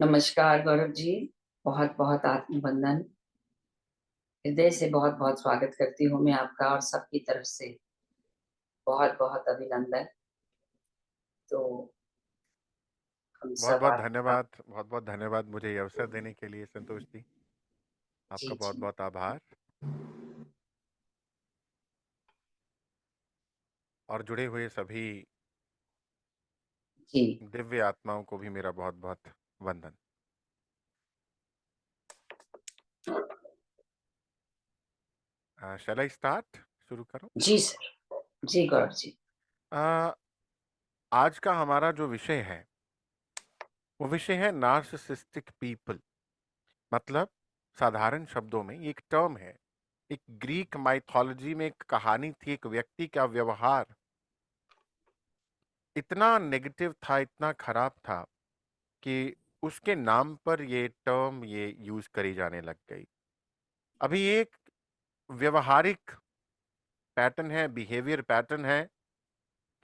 नमस्कार गौरव जी। बहुत बहुत आत्मवंदन। हृदय से बहुत बहुत स्वागत करती हूँ मैं आपका और सबकी तरफ से बहुत बहुत अभिनंदन। तो हम बहुत सब बहुत आपका। धन्यवाद, बहुत बहुत धन्यवाद मुझे ये अवसर देने के लिए संतोष जी। आपका जी बहुत जी बहुत आभार। और जुड़े हुए सभी जी दिव्य आत्माओं को भी मेरा बहुत बहुत वंदन। शैल आई स्टार्ट? शुरू करो। जी सर। जी गौरव जी। अ, आज का हमारा जो विषय है वो विषय है नार्सिसिस्टिक पीपल। मतलब साधारण शब्दों में ये एक टर्म है। एक ग्रीक माइथोलॉजी में एक कहानी थी, एक व्यक्ति का व्यवहार इतना नेगेटिव था, इतना खराब था कि उसके नाम पर ये टर्म ये यूज करी जाने लग गई। अभी एक व्यवहारिक पैटर्न है, बिहेवियर पैटर्न है,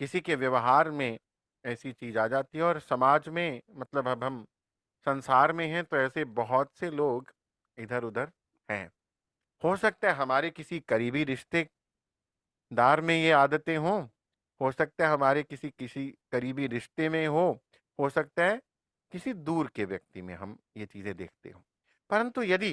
किसी के व्यवहार में ऐसी चीज आ जाती है और समाज में, मतलब अब हम संसार में हैं तो ऐसे बहुत से लोग इधर उधर हैं। हो सकता है हमारे किसी करीबी रिश्तेदार में ये आदतें हों, हो सकता है हमारे किसी किसी करीबी रिश्ते में हो सकता है किसी दूर के व्यक्ति में हम ये चीजें देखते हो। परंतु यदि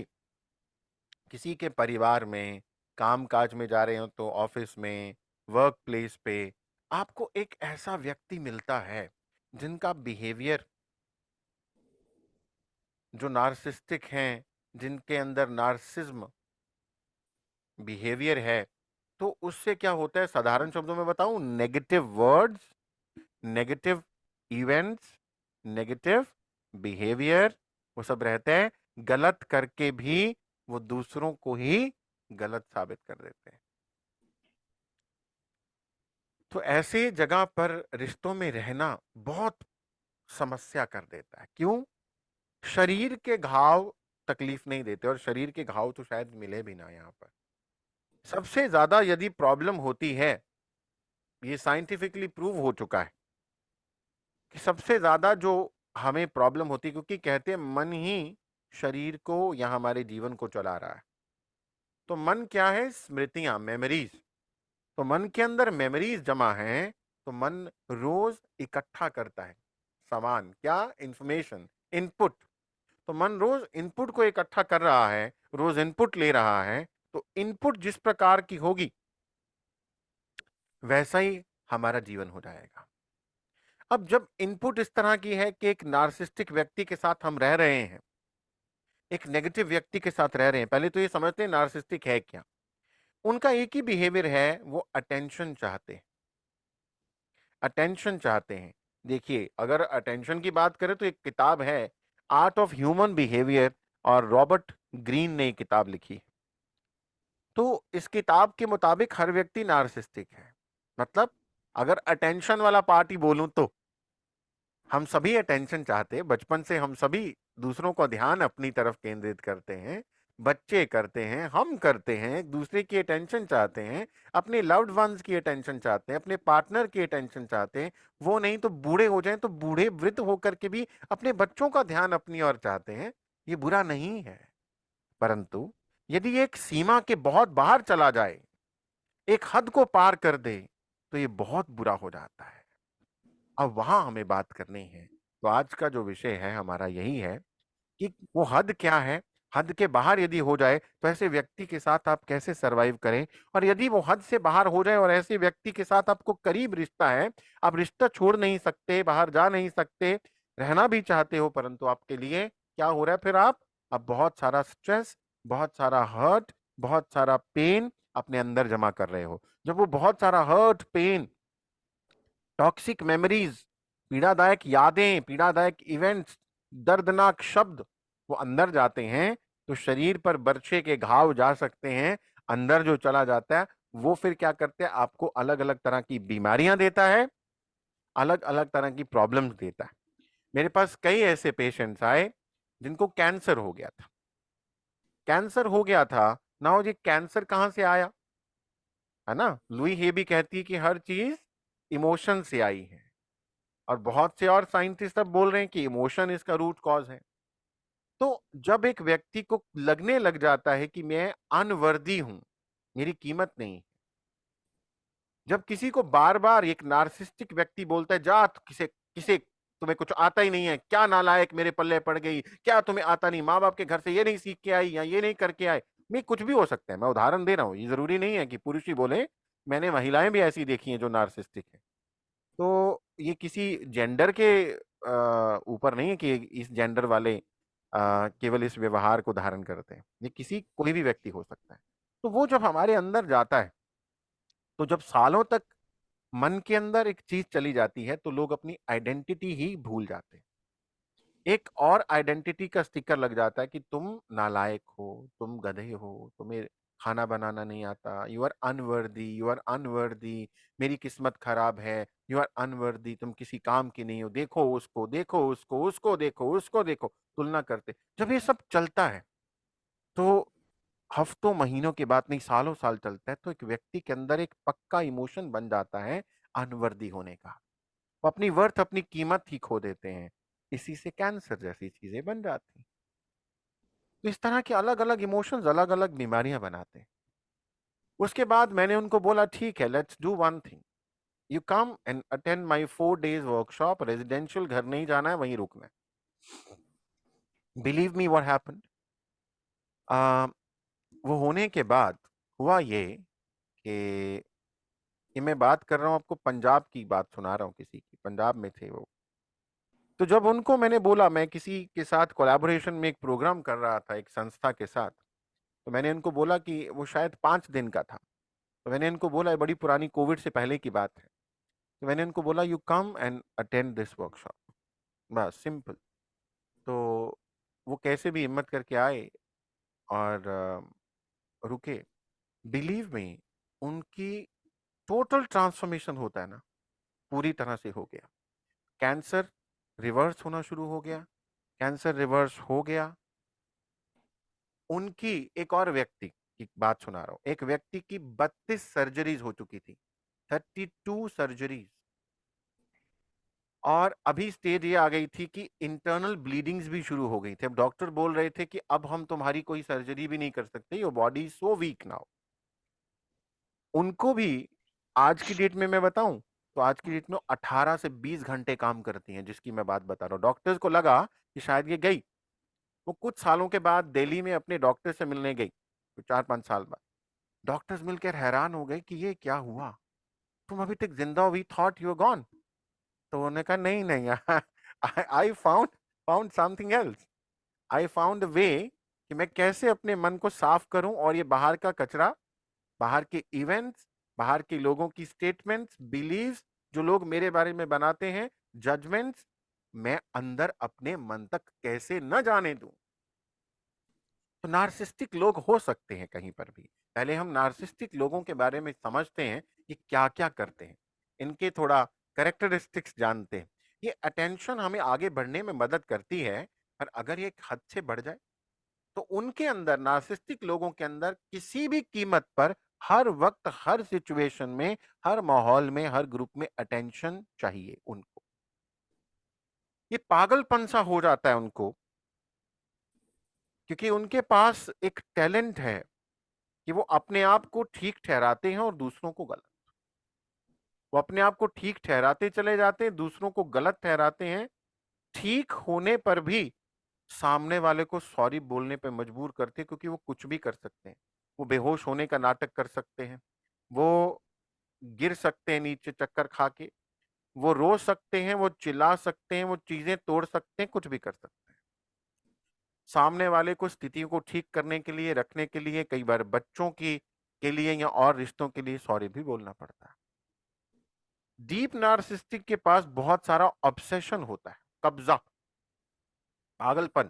किसी के परिवार में, काम काज में जा रहे हो तो ऑफिस में, वर्क प्लेस पे आपको एक ऐसा व्यक्ति मिलता है जिनका बिहेवियर, जो नार्सिस्टिक हैं, जिनके अंदर नार्सिज्म बिहेवियर है, तो उससे क्या होता है, साधारण शब्दों में बताऊं, negative words, negative events, negative behaviour, वो सब रहते हैं। गलत करके भी वो दूसरों को ही गलत साबित कर देते हैं। तो ऐसे जगह पर रिश्तों में रहना बहुत समस्या कर देता है। क्यों? शरीर के घाव तकलीफ नहीं देते, और शरीर के घाव तो शायद मिले भी ना यहाँ पर। सबसे ज्यादा यदि प्रॉब्लम होती है, ये साइंटिफिकली प्रूव हो चुका है कि सबसे ज्यादा जो हमें प्रॉब्लम होती है, क्योंकि कहते हैं मन ही शरीर को या हमारे जीवन को चला रहा है। तो मन क्या है? स्मृतियां, मेमोरीज। तो मन के अंदर मेमोरीज जमा हैं, तो मन रोज इकट्ठा करता है सामान, क्या? Information, input. तो मन रोज इनपुट को इकट्ठा कर रहा है, रोज इनपुट ले रहा है। तो इनपुट जिस प्रकार की होगी वैसा ही हमारा जीवन हो जाएगा। अब जब इनपुट इस तरह की है कि एक नार्सिस्टिक व्यक्ति के साथ हम रह रहे हैं, एक नेगेटिव व्यक्ति के साथ रह रहे हैं, पहले तो ये समझते हैं नार्सिस्टिक है क्या। उनका एक ही बिहेवियर है, वो अटेंशन चाहते हैं, अटेंशन चाहते हैं। देखिए, अगर अटेंशन की बात करें तो एक किताब है, आर्ट ऑफ ह्यूमन बिहेवियर, और रॉबर्ट ग्रीन ने एक किताब लिखी। तो इस किताब के मुताबिक हर व्यक्ति नार्सिस्टिक है। मतलब अगर अटेंशन वाला पार्ट ही बोलूं तो हम सभी अटेंशन चाहते हैं। बचपन से हम सभी दूसरों का ध्यान अपनी तरफ केंद्रित करते हैं। बच्चे करते हैं, हम करते हैं, एक दूसरे की अटेंशन चाहते हैं, अपने लव्ड वंस की अटेंशन चाहते हैं, अपने पार्टनर की अटेंशन चाहते हैं। वो नहीं तो बूढ़े हो जाएं तो बूढ़े वृद्ध होकर के भी अपने बच्चों का ध्यान अपनी ओर चाहते हैं। ये बुरा नहीं है। परंतु यदि ये एक सीमा के बहुत बाहर चला जाए, एक हद को पार कर दे, तो ये बहुत बुरा हो जाता है। अब वहां हमें बात करनी है। तो आज का जो विषय है हमारा यही है कि वो हद क्या है, हद के बाहर यदि हो जाए तो ऐसे व्यक्ति के साथ आप कैसे सरवाइव करें। और यदि वो हद से बाहर हो जाए और ऐसे व्यक्ति के साथ आपको करीब रिश्ता है, आप रिश्ता छोड़ नहीं सकते, बाहर जा नहीं सकते, रहना भी चाहते हो, परंतु आपके लिए क्या हो रहा है फिर? आप अब बहुत सारा स्ट्रेस, बहुत सारा हर्ट, बहुत सारा पेन अपने अंदर जमा कर रहे हो। जब वो बहुत सारा हर्ट, पेन, टॉक्सिक मेमोरीज, पीड़ादायक यादें, पीड़ादायक इवेंट्स, दर्दनाक शब्द वो अंदर जाते हैं, तो शरीर पर बरछे के घाव जा सकते हैं। अंदर जो चला जाता है वो फिर क्या करते हैं, आपको अलग अलग तरह की बीमारियां देता है, अलग अलग तरह की प्रॉब्लम्स देता है। मेरे पास कई ऐसे पेशेंट्स आए जिनको कैंसर हो गया था। कैंसर हो गया था ना, ये कैंसर कहां से आया? है ना, लुई हेबी कहती है कि हर चीज इमोशन से आई है, और बहुत से और साइंटिस्ट अब बोल रहे हैं कि इमोशन इसका रूट कॉज है। तो जब एक व्यक्ति को लगने लग जाता है कि मैं अनवर्दी हूं, मेरी कीमत नहीं, जब किसी को बार बार एक नार्सिस्टिक व्यक्ति बोलता है जा किसे किसे तुम्हें कुछ आता ही नहीं है, क्या नालायक मेरे पल्ले पड़ गई, क्या तुम्हें आता नहीं, माँ बाप के घर से ये नहीं सीख के आई या ये नहीं करके आए, मैं कुछ भी हो सकता है, मैं उदाहरण दे रहा हूँ, ये जरूरी नहीं है कि पुरुष ही बोले, मैंने महिलाएं भी ऐसी देखी हैं जो नार्सिस्टिक है। तो ये किसी जेंडर के ऊपर नहीं है कि इस जेंडर वाले केवल इस व्यवहार को धारण करते हैं, ये किसी कोई भी व्यक्ति हो सकता है। तो वो जब हमारे अंदर जाता है, तो जब सालों तक मन के अंदर एक चीज चली जाती है तो लोग अपनी आइडेंटिटी ही भूल जाते हैं। एक और आइडेंटिटी का स्टिकर लग जाता है कि तुम नालायक हो, तुम गधे हो, तुम्हें खाना बनाना नहीं आता, you are unworthy, you are unworthy, मेरी किस्मत खराब है, यू आर अनवर्दी, तुम किसी काम की नहीं हो, देखो उसको, देखो उसको, उसको देखो, उसको देखो, तुलना करते। जब ये सब चलता है तो हफ्तों महीनों की बात नहीं, सालों साल चलता है, तो एक व्यक्ति के अंदर एक पक्का इमोशन बन जाता है अनवर्दी होने का। वो अपनी वर्थ, अपनी कीमत ही खो देते हैं। इसी से कैंसर जैसी चीजें बन जाती हैं। तो इस तरह के अलग अलग इमोशंस अलग अलग बीमारियां बनाते हैं। उसके बाद मैंने उनको बोला ठीक है, let's do one thing, you come and attend my 4 days workshop, residential, घर नहीं जाना है, वहीं रुकना है। बिलीव मी व्हाट हैपेंड, वो होने के बाद हुआ कि ये मैं बात कर रहा हूँ आपको, पंजाब की बात सुना रहा हूँ, किसी की, पंजाब में थे वो। तो जब उनको मैंने बोला, मैं किसी के साथ कोलैबोरेशन में एक प्रोग्राम कर रहा था एक संस्था के साथ, तो मैंने उनको बोला कि वो शायद 5 दिन का था, तो मैंने इनको बोला, ये बड़ी पुरानी कोविड से पहले की बात है, तो मैंने इनको बोला you come and attend this workshop, बस सिंपल। तो वो कैसे भी हिम्मत करके आए और रुके। बिलीव में उनकी टोटल ट्रांसफॉर्मेशन होता है ना, पूरी तरह से हो गया। कैंसर रिवर्स होना शुरू हो गया, कैंसर रिवर्स हो गया। उनकी एक और व्यक्ति की बात सुना रहा हूं, एक व्यक्ति की 32 सर्जरीज हो चुकी थी, 32 सर्जरीज। और अभी स्टेज ये आ गई थी कि इंटरनल ब्लीडिंग्स भी शुरू हो गई थी। अब डॉक्टर बोल रहे थे कि अब हम तुम्हारी कोई सर्जरी भी नहीं कर सकते, your body is so weak now. उनको भी आज की डेट में मैं बताऊं, तो आज की डेट में 18 से 20 घंटे काम करती हैं, जिसकी मैं बात बता रहा हूँ। डॉक्टर्स को लगा कि शायद ये गई। वो कुछ सालों के बाद दिल्ली में अपने डॉक्टर से मिलने गई, तो 4-5 साल बाद डॉक्टर्स मिलकर हैरान हो गए कि ये क्या हुआ, तुम अभी तक जिंदा हो, we thought you are gone. तो उन्होंने कहा नहीं नहीं, I found found something else, I found way कि मैं कैसे अपने मन को साफ करूं, और ये बाहर का कचरा, बाहर के इवेंट्स, बाहर के लोगों की स्टेटमेंट्स, बिलीव्स जो लोग मेरे बारे में बनाते हैं, जजमेंट्स, मैं अंदर अपने मन तक कैसे न जाने दूं। तो नार्सिस्टिक लोग हो सकते हैं कहीं पर भी। पहले हम नार्सिस्टिक लोगों के बारे में समझते हैं कि क्या क्या करते हैं, इनके थोड़ा कैरेक्टरिस्टिक्स जानते हैं। ये अटेंशन हमें आगे बढ़ने में मदद करती है, पर अगर ये एक हद से बढ़ जाए, तो उनके अंदर, नार्सिस्टिक लोगों के अंदर, किसी भी कीमत पर, हर वक्त, हर सिचुएशन में, हर माहौल में, हर ग्रुप में अटेंशन चाहिए उनको। ये पागलपन सा हो जाता है उनको, क्योंकि उनके पास एक टैलेंट है कि वो अपने आप को ठीक ठहराते हैं और दूसरों को गलत। वो अपने आप को ठीक ठहराते चले जाते हैं, दूसरों को गलत ठहराते हैं। ठीक होने पर भी सामने वाले को सॉरी बोलने पे मजबूर करते हैं, क्योंकि वो कुछ भी कर सकते हैं। वो बेहोश होने का नाटक कर सकते हैं, वो गिर सकते हैं नीचे चक्कर खा के, वो रो सकते हैं, वो चिल्ला सकते हैं, वो चीजें तोड़ सकते हैं, कुछ भी कर सकते हैं। सामने वाले को स्थितियों को ठीक करने के लिए, रखने के लिए, कई बार बच्चों की के लिए या और रिश्तों के लिए सॉरी भी बोलना पड़ता है। डीप नार्सिस्टिक के पास बहुत सारा ऑब्सेशन होता है, कब्जा, पागलपन,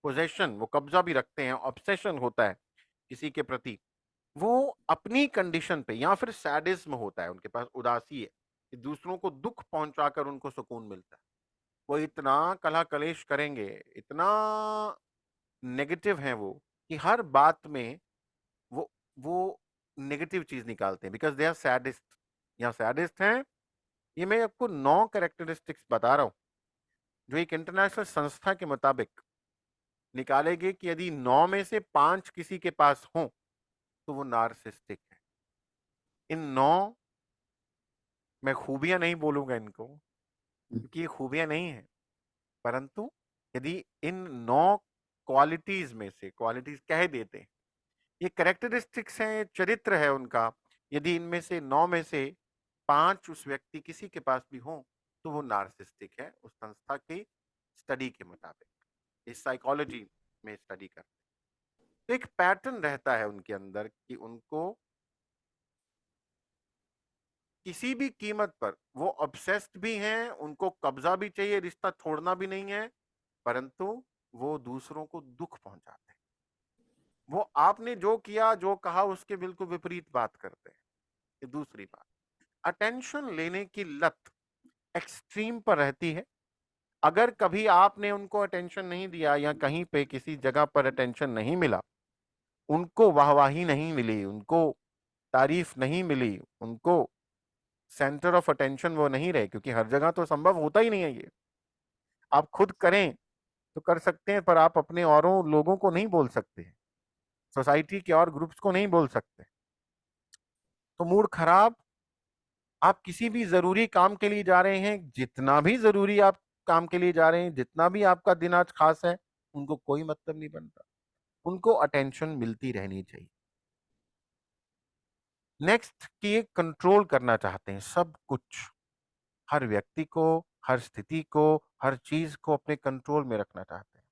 पोजेशन, वो कब्जा भी रखते हैं, ऑब्सेशन होता है किसी के प्रति। वो अपनी कंडीशन पे, या फिर सैडिज्म होता है उनके पास, उदासी है कि दूसरों को दुख पहुंचाकर उनको सुकून मिलता है। वो इतना कला कलेश करेंगे, इतना नेगेटिव है वो, कि हर बात में वो वो नेगेटिव चीज निकालते हैं, बिकॉज दे आर सैडिस्ट, या सैडिस्ट हैं। ये मैं आपको 9 कैरेक्टरिस्टिक्स बता रहा हूं, जो एक इंटरनेशनल संस्था के मुताबिक निकालेंगे कि यदि 9 में से 5 किसी के पास हों तो वो नार्सिसिस्टिक है। इन 9 मैं खूबियां नहीं बोलूंगा इनको, क्योंकि ये खूबियां नहीं है, परंतु यदि इन 9 क्वालिटीज में से, क्वालिटीज कह देते हैं, ये कैरेक्टरिस्टिक्स हैं, चरित्र है उनका, यदि इनमें से 9 में से 5 उस व्यक्ति किसी के पास भी हो तो वो नार्सिसिस्टिक है, उस संस्था की स्टडी के मुताबिक, इस साइकोलॉजी में स्टडी करते हैं। तो एक पैटर्न रहता है उनके अंदर कि उनको किसी भी कीमत पर, वो ऑब्सेस्ड भी हैं, उनको कब्जा भी चाहिए, रिश्ता छोड़ना भी नहीं है, परंतु वो दूसरों को दुख पहुंचाते हैं। वो आपने जो किया, जो कहा, उसके बिल्कुल विपरीत बात करते हैं। ये दूसरी बात, अटेंशन लेने की लत एक्सट्रीम पर रहती है। अगर कभी आपने उनको अटेंशन नहीं दिया या कहीं पे किसी जगह पर अटेंशन नहीं मिला, उनको वाहवाही नहीं मिली, उनको तारीफ नहीं मिली, उनको सेंटर ऑफ अटेंशन वो नहीं रहे, क्योंकि हर जगह तो संभव होता ही नहीं है ये। आप खुद करें तो कर सकते हैं, पर आप अपने औरों लोगों को नहीं बोल सकते, सोसाइटी के और ग्रुप्स को नहीं बोल सकते। तो मूड खराब, आप किसी भी जरूरी काम के लिए जा रहे हैं, जितना भी जरूरी आप काम के लिए जा रहे हैं, जितना भी आपका दिन आज खास है, उनको कोई मतलब नहीं बनता, उनको अटेंशन मिलती रहनी चाहिए। नेक्स्ट कि ये कंट्रोल करना चाहते हैं सब कुछ, हर व्यक्ति को, हर स्थिति को, हर चीज को अपने कंट्रोल में रखना चाहते हैं,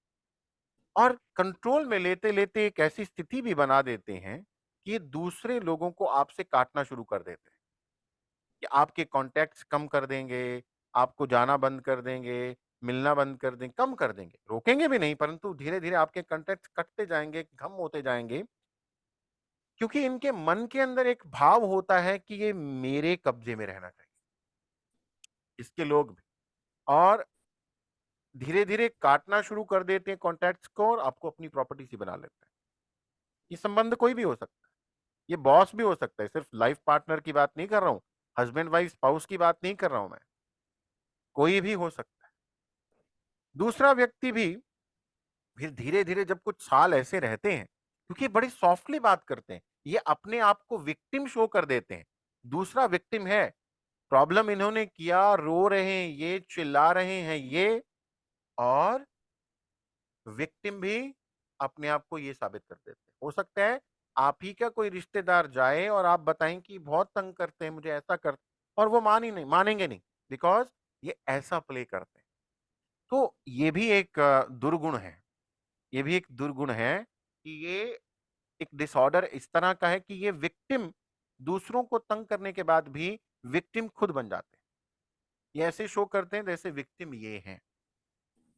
और कंट्रोल में लेते लेते एक ऐसी स्थिति भी बना देते हैं कि ये दूसरे लोगों को आपसे काटना शुरू कर देते हैं, कि आपके कॉन्टैक्ट्स कम कर देंगे, आपको जाना बंद कर देंगे, मिलना बंद कर देंगे, कम कर देंगे, रोकेंगे भी नहीं, परंतु धीरे धीरे आपके कॉन्टैक्ट्स कटते जाएंगे, कम होते जाएंगे, क्योंकि इनके मन के अंदर एक भाव होता है कि ये मेरे कब्जे में रहना चाहिए, इसके लोग भी, और धीरे धीरे काटना शुरू कर देते हैं कॉन्टैक्ट्स को, और आपको अपनी प्रॉपर्टी सी बना लेते हैं। ये संबंध कोई भी हो सकता है, ये बॉस भी हो सकता है, सिर्फ लाइफ पार्टनर की बात नहीं कर रहा हूं, हस्बैंड वाइफ स्पाउस की बात नहीं कर रहा हूं मैं, कोई भी हो सकता है। दूसरा व्यक्ति भी फिर धीरे धीरे जब कुछ साल ऐसे रहते हैं, क्योंकि बड़ी सॉफ्टली बात करते हैं, ये अपने आप को विक्टिम शो कर देते हैं, दूसरा विक्टिम है, प्रॉब्लम इन्होंने किया, रो रहे हैं ये, चिल्ला रहे हैं ये, और विक्टिम भी अपने आप को ये साबित कर देते हैं। हो सकता है आप ही का कोई रिश्तेदार जाए और आप बताएं कि बहुत तंग करते हैं मुझे, ऐसा कर, और वो मानेंगे नहीं, बिकॉज ये ऐसा प्ले करते हैं। तो ये भी एक दुर्गुण है, ये भी एक दुर्गुण है कि ये एक डिसऑर्डर इस तरह का है कि ये विक्टिम दूसरों को तंग करने के बाद भी विक्टिम खुद बन जाते हैं, ये ऐसे शो करते हैं जैसे विक्टिम ये हैं।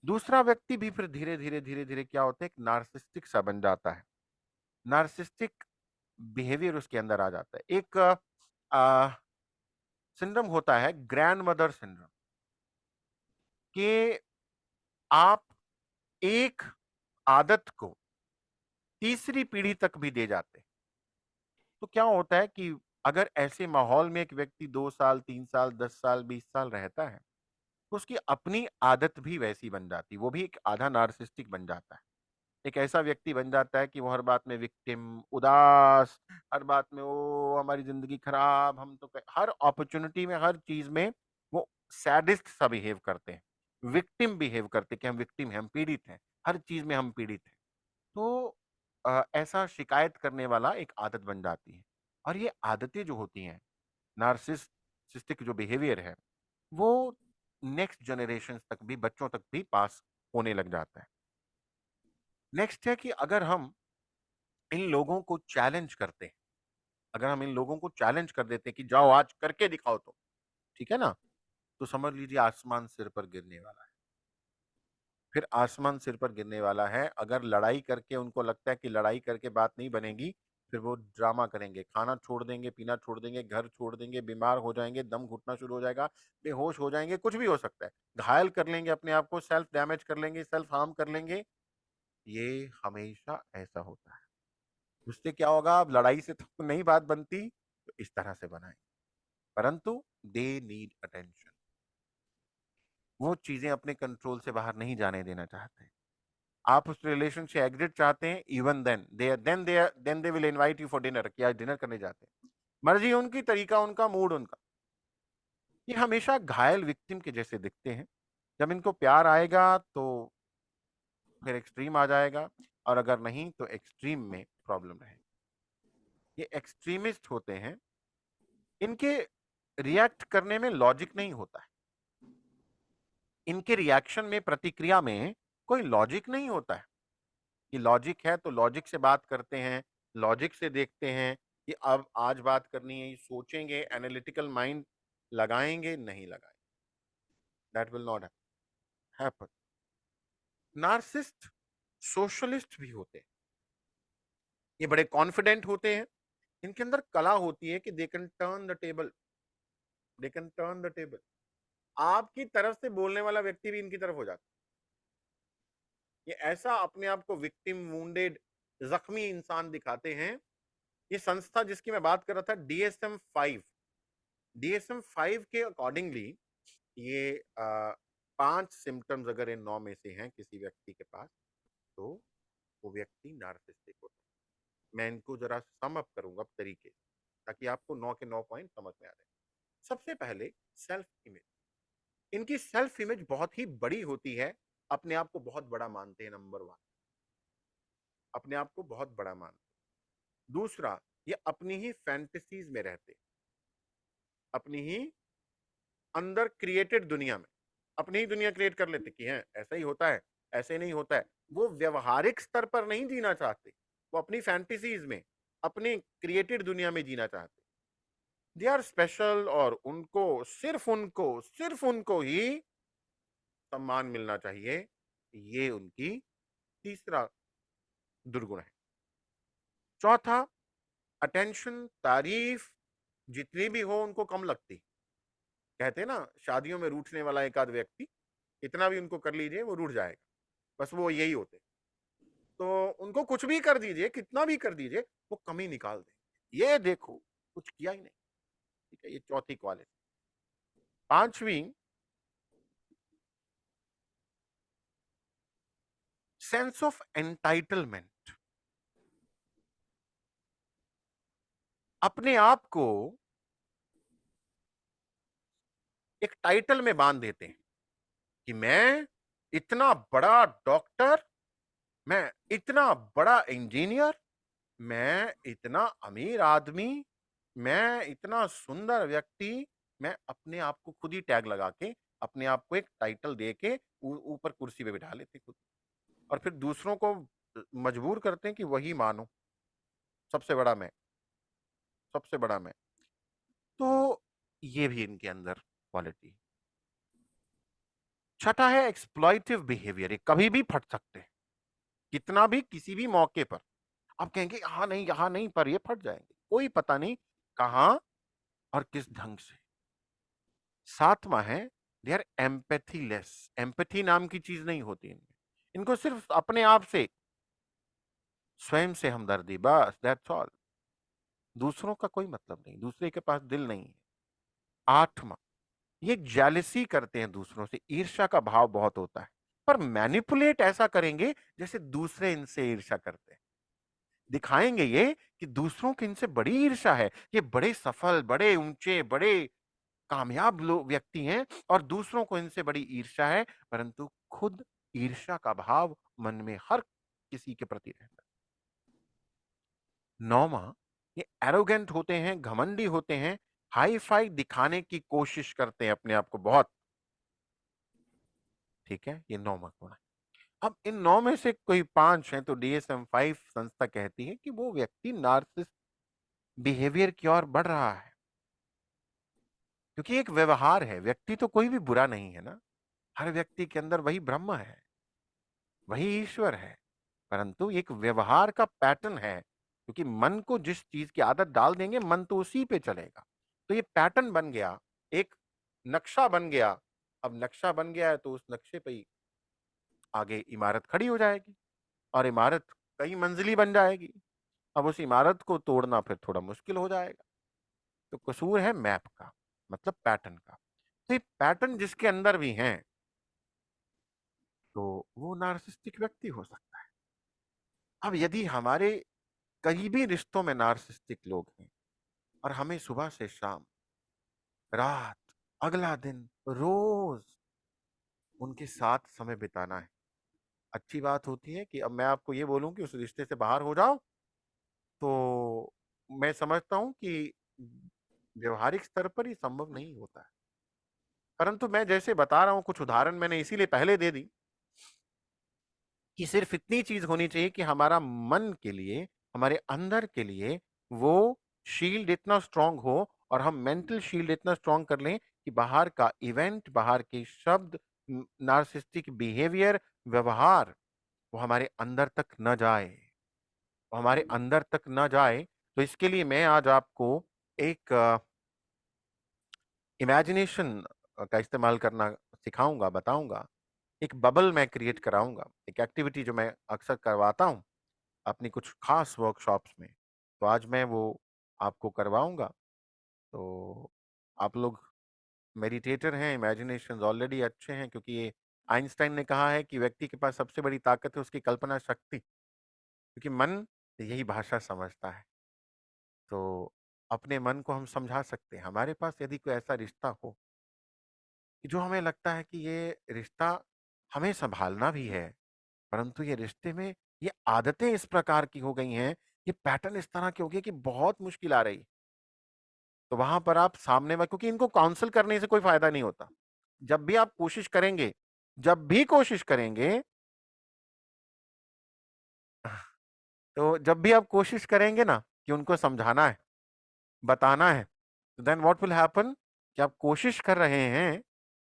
दूसरा व्यक्ति भी फिर धीरे धीरे क्या होता है, एक नार्सिस्टिक सा बन जाता है, नार्सिस्टिक बिहेवियर उसके अंदर आ जाता है। एक सिंड्रोम होता है ग्रैंड मदर सिंड्रोम, कि आप एक आदत को तीसरी पीढ़ी तक भी दे जाते हैं। तो क्या होता है कि अगर ऐसे माहौल में एक व्यक्ति 2 साल, 3 साल, 10 साल, 20 साल रहता है, तो उसकी अपनी आदत भी वैसी बन जाती है, वो भी एक आधा नार्सिस्टिक बन जाता है, एक ऐसा व्यक्ति बन जाता है कि वो हर बात में विक्टिम, उदास, हर बात में ओ हमारी जिंदगी खराब, हम तो हर अपॉर्चुनिटी में, हर चीज में वो सैडिस्ट सा बिहेव करते हैं, विक्टिम बिहेव करते हैं कि हम विक्टिम हैं, हम पीड़ित हैं, हर चीज में हम पीड़ित हैं। तो ऐसा शिकायत करने वाला एक आदत बन जाती है, और ये आदतें जो होती हैं, नार्सिसिस्टिक जो बिहेवियर है, वो नेक्स्ट जनरेशन तक भी, बच्चों तक भी पास होने लग जाता है। नेक्स्ट है कि अगर हम इन लोगों को चैलेंज करते हैं, अगर हम इन लोगों को चैलेंज कर देते हैं कि जाओ आज करके दिखाओ, तो ठीक है ना, तो समझ लीजिए आसमान सिर पर गिरने वाला है, फिर आसमान सिर पर गिरने वाला है। अगर लड़ाई करके उनको लगता है कि लड़ाई करके बात नहीं बनेगी, फिर वो ड्रामा करेंगे, खाना छोड़ देंगे, पीना छोड़ देंगे, घर छोड़ देंगे, बीमार हो जाएंगे, दम घुटना शुरू हो जाएगा, बेहोश हो जाएंगे, कुछ भी हो सकता है, घायल कर लेंगे अपने आप को, सेल्फ डैमेज कर लेंगे, सेल्फ हार्म कर लेंगे। ये हमेशा ऐसा होता है। उससे क्या होगा, अब लड़ाई से तो नहीं बात बनती, तो इस तरह से बनाए, परंतु दे नीड अटेंशन, वो चीजें अपने कंट्रोल से बाहर नहीं जाने देना चाहते। आप उस रिलेशन से एग्जिट चाहते हैं, even then they will invite you for dinner, कि आज डिनर करने जाते हैं। मर्जी उनकी, तरीका उनका, मूड उनका। ये हमेशा घायल विक्टिम के जैसे दिखते हैं। जब इनको प्यार आएगा तो फिर एक्सट्रीम आ जाएगा, और अगर नहीं तो एक्सट्रीम में प्रॉब्लम रहेगी। ये एक्सट्रीमिस्ट होते हैं, इनके रिएक्ट करने में लॉजिक नहीं होता है, इनके रिएक्शन में, प्रतिक्रिया में कोई लॉजिक नहीं होता है। कि लॉजिक है तो लॉजिक से बात करते हैं, लॉजिक से देखते हैं कि अब आज बात करनी है, सोचेंगे, एनालिटिकल माइंड लगाएंगे, नहीं लगाएंगे। That will not happen. Narcissist socialist भी होते हैं, ये बड़े कॉन्फिडेंट होते हैं, इनके अंदर कला होती है कि they can turn the table, they can turn the table. आपकी तरफ से बोलने वाला व्यक्ति भी इनकी तरफ हो जाता है। ये ऐसा अपने आप को विक्टिम, वुंडेड, जख्मी इंसान दिखाते हैं। ये संस्था जिसकी मैं बात कर रहा था, DSM-5, DSM-5 के अकॉर्डिंगली ये 5 सिम्टम्स अगर इन 9 में से हैं किसी व्यक्ति के पास, तो वो व्यक्ति नार्सिसिस्टिक होता है। मैं इनको जरा सम अप करूंगा तरीके से, ताकि आपको 9 के 9 पॉइंट समझ में आ जाए। सबसे पहले सेल्फ इमेज, इनकी सेल्फ इमेज बहुत ही बड़ी होती है, अपने आप को बहुत बड़ा मानते हैं। नंबर 1, अपने आप को बहुत बड़ा मानते हैं। दूसरा, ये अपनी ही फैंटेसीज में रहते हैं, अपनी ही अंदर क्रिएटेड दुनिया में, अपनी ही दुनिया क्रिएट कर लेते कि हैं ऐसा ही होता है, ऐसे नहीं होता है। वो व्यवहारिक स्तर पर नहीं जीना चाहते, वो अपनी फैंटेसीज में, अपनी क्रिएटेड दुनिया में जीना चाहते। दे आर स्पेशल, और सिर्फ उनको ही सम्मान मिलना चाहिए। ये उनकी तीसरा दुर्गुण है। चौथा, अटेंशन, तारीफ जितनी भी हो उनको कम लगती। कहते हैं ना, शादियों में रूठने वाला एक आध व्यक्ति, इतना भी उनको कर लीजिए वो रूठ जाएगा, बस वो यही होते। तो उनको कुछ भी कर दीजिए, कितना भी कर दीजिए, वो कमी निकाल देंगे, ये देखो कुछ किया ही नहीं। ठीक है, ये चौथी क्वालिटी। पांचवी, सेंस ऑफ एंटाइटलमेंट, अपने आप को एक टाइटल में बांध देते हैं कि मैं इतना बड़ा डॉक्टर, मैं इतना बड़ा इंजीनियर, मैं इतना अमीर आदमी, मैं इतना सुंदर व्यक्ति। मैं अपने आप को खुद ही टैग लगा के, अपने आप को एक टाइटल दे के ऊपर कुर्सी पे बिठा लेते खुद, और फिर दूसरों को मजबूर करते हैं कि वही मानो, सबसे बड़ा मैं, सबसे बड़ा मैं। तो ये भी इनके अंदर क्वालिटी। छठा है एक्सप्लॉइटिव बिहेवियर, ये कभी भी फट सकते हैं, कितना भी, किसी भी मौके पर। आप कहेंगे यहाँ नहीं, पर ये फट जाएंगे, कोई पता नहीं कहां और किस ढंग से। सातवां है, they are empathy less, empathy नाम की चीज नहीं होती इनमें, इनको सिर्फ अपने आप से, स्वयं से हमदर्दी, बस, दैट्स ऑल। दूसरों का कोई मतलब नहीं, दूसरे के पास दिल नहीं है। आठवां, ये जेलसी करते हैं दूसरों से, ईर्ष्या का भाव बहुत होता है, पर मैनिपुलेट ऐसा करेंगे जैसे दूसरे इनसे ईर्ष्या करते हैं। दिखाएंगे ये कि दूसरों की इनसे बड़ी ईर्ष्या है, ये बड़े सफल, बड़े ऊंचे, बड़े कामयाब लोग, व्यक्ति हैं, और दूसरों को इनसे बड़ी ईर्ष्या है, परंतु खुद ईर्ष्या का भाव मन में हर किसी के प्रति रहता है। नौवां, ये एरोगेंट होते हैं, घमंडी होते हैं, हाई फाई दिखाने की कोशिश करते हैं अपने आप को बहुत। ठीक है, ये नौवां गुण है। अब इन 9 में से कोई 5 हैं तो DSM-5 संस्था कहती है कि वो व्यक्ति नार्सिसिस्ट बिहेवियर की ओर बढ़ रहा है, क्योंकि एक व्यवहार है, व्यक्ति तो कोई भी बुरा नहीं है ना, हर व्यक्ति के अंदर वही ब्रह्म है, वही ईश्वर है, परंतु एक व्यवहार का पैटर्न है, क्योंकि मन को जिस चीज की आदत डाल देंगे, मन तो उसी पे चलेगा। तो ये पैटर्न बन गया, एक नक्शा बन गया। अब नक्शा बन गया है तो उस नक्शे पे ही आगे इमारत खड़ी हो जाएगी, और इमारत कई मंजिली बन जाएगी। अब उस इमारत को तोड़ना फिर थोड़ा मुश्किल हो जाएगा। तो कसूर है मैप का, मतलब पैटर्न का। तो ये पैटर्न जिसके अंदर भी हैं, तो वो नार्सिस्टिक व्यक्ति हो सकता है। अब यदि हमारे करीबी रिश्तों में नार्सिस्टिक लोग हैं और हमें सुबह से शाम, रात, अगला दिन, रोज उनके साथ समय बिताना है, अच्छी बात होती है कि अब मैं आपको ये बोलूं कि उस रिश्ते से बाहर हो जाओ, तो मैं समझता हूं कि व्यवहारिक स्तर पर ये संभव नहीं होता है। परंतु मैं जैसे बता रहा हूं, कुछ उदाहरण मैंने इसीलिए पहले दे दी कि सिर्फ इतनी चीज होनी चाहिए कि हमारा मन के लिए, हमारे अंदर के लिए वो शील्ड इतना स्ट्रांग हो, और हम मेंटल शील्ड इतना स्ट्रांग कर लें कि बाहर का इवेंट, बाहर के शब्द, नार्सिस्टिक बिहेवियर, व्यवहार, वो हमारे अंदर तक न जाए, वो हमारे अंदर तक न जाए। तो इसके लिए मैं आज आपको एक इमेजिनेशन का इस्तेमाल करना सिखाऊंगा, बताऊंगा। एक बबल मैं क्रिएट कराऊंगा, एक एक्टिविटी जो मैं अक्सर करवाता हूं अपनी कुछ खास वर्कशॉप्स में। तो आज मैं वो आपको करवाऊंगा। तो आप लोग मेडिटेटर हैं, इमेजिनेशंस ऑलरेडी अच्छे हैं, क्योंकि ये आइंस्टाइन ने कहा है कि व्यक्ति के पास सबसे बड़ी ताकत है उसकी कल्पना शक्ति, क्योंकि मन यही भाषा समझता है। तो अपने मन को हम समझा सकते हैं। हमारे पास यदि कोई ऐसा रिश्ता हो कि जो हमें लगता है कि ये रिश्ता हमें संभालना भी है, परंतु ये रिश्ते में ये आदतें इस प्रकार की हो गई हैं, ये पैटर्न इस तरह के हो गए कि बहुत मुश्किल आ रही, तो वहां पर आप सामने वाले, क्योंकि इनको काउंसल करने से कोई फायदा नहीं होता। जब भी आप कोशिश करेंगे, जब भी कोशिश करेंगे, तो जब भी आप कोशिश करेंगे ना कि उनको समझाना है, बताना है, तो देन व्हाट विल हैपन कि आप कोशिश कर रहे हैं,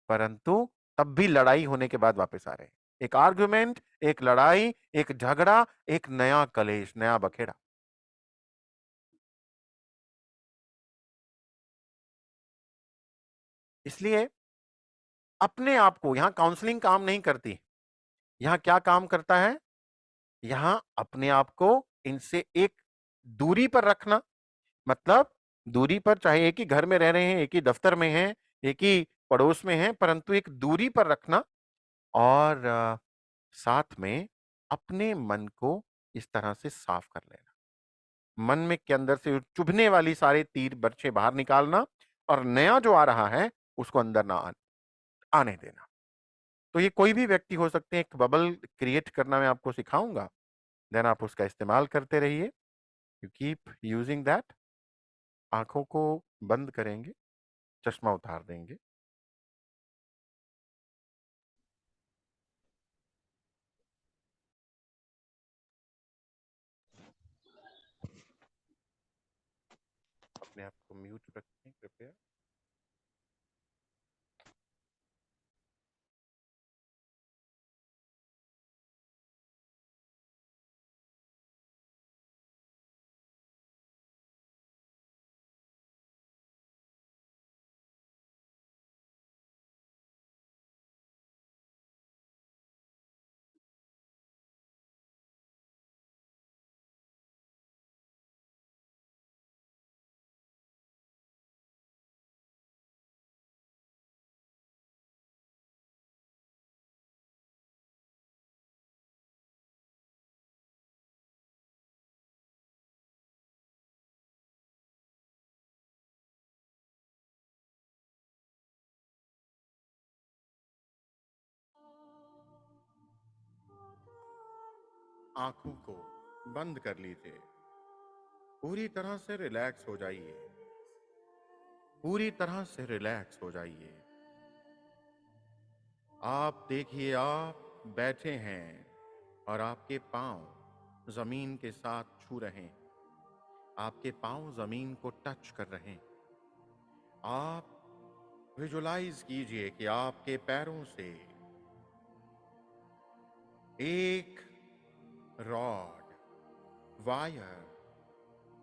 परंतु तब भी लड़ाई होने के बाद वापस आ रहे हैं। एक आर्गुमेंट, एक लड़ाई, एक झगड़ा, एक नया कलेश, नया बखेड़ा। इसलिए अपने आप को, यहां काउंसलिंग काम नहीं करती, यहां क्या काम करता है, यहां अपने आप को इनसे एक दूरी पर रखना। मतलब दूरी पर, चाहे एक ही घर में रह रहे हैं, एक ही दफ्तर में हैं, एक ही पड़ोस में हैं, परंतु एक दूरी पर रखना। और साथ में अपने मन को इस तरह से साफ कर लेना, मन में के अंदर से चुभने वाली सारे तीर बर्छे बाहर निकालना, और नया जो आ रहा है उसको अंदर ना आने देना। तो ये कोई भी व्यक्ति हो सकते हैं, एक बबल क्रिएट करना मैं आपको सिखाऊंगा, देन आप उसका इस्तेमाल करते रहिए। You keep using that. आंखों को बंद करेंगे, चश्मा उतार देंगे। अपने आप को म्यूट रखें कृपया। आंखों को बंद कर लीजिए, पूरी तरह से रिलैक्स हो जाइए, पूरी तरह से रिलैक्स हो जाइए। आप देखिए, आप बैठे हैं और आपके पांव जमीन के साथ छू रहे हैं, आपके पांव जमीन को टच कर रहे हैं। आप विजुलाइज कीजिए कि आपके पैरों से एक रॉड, वायर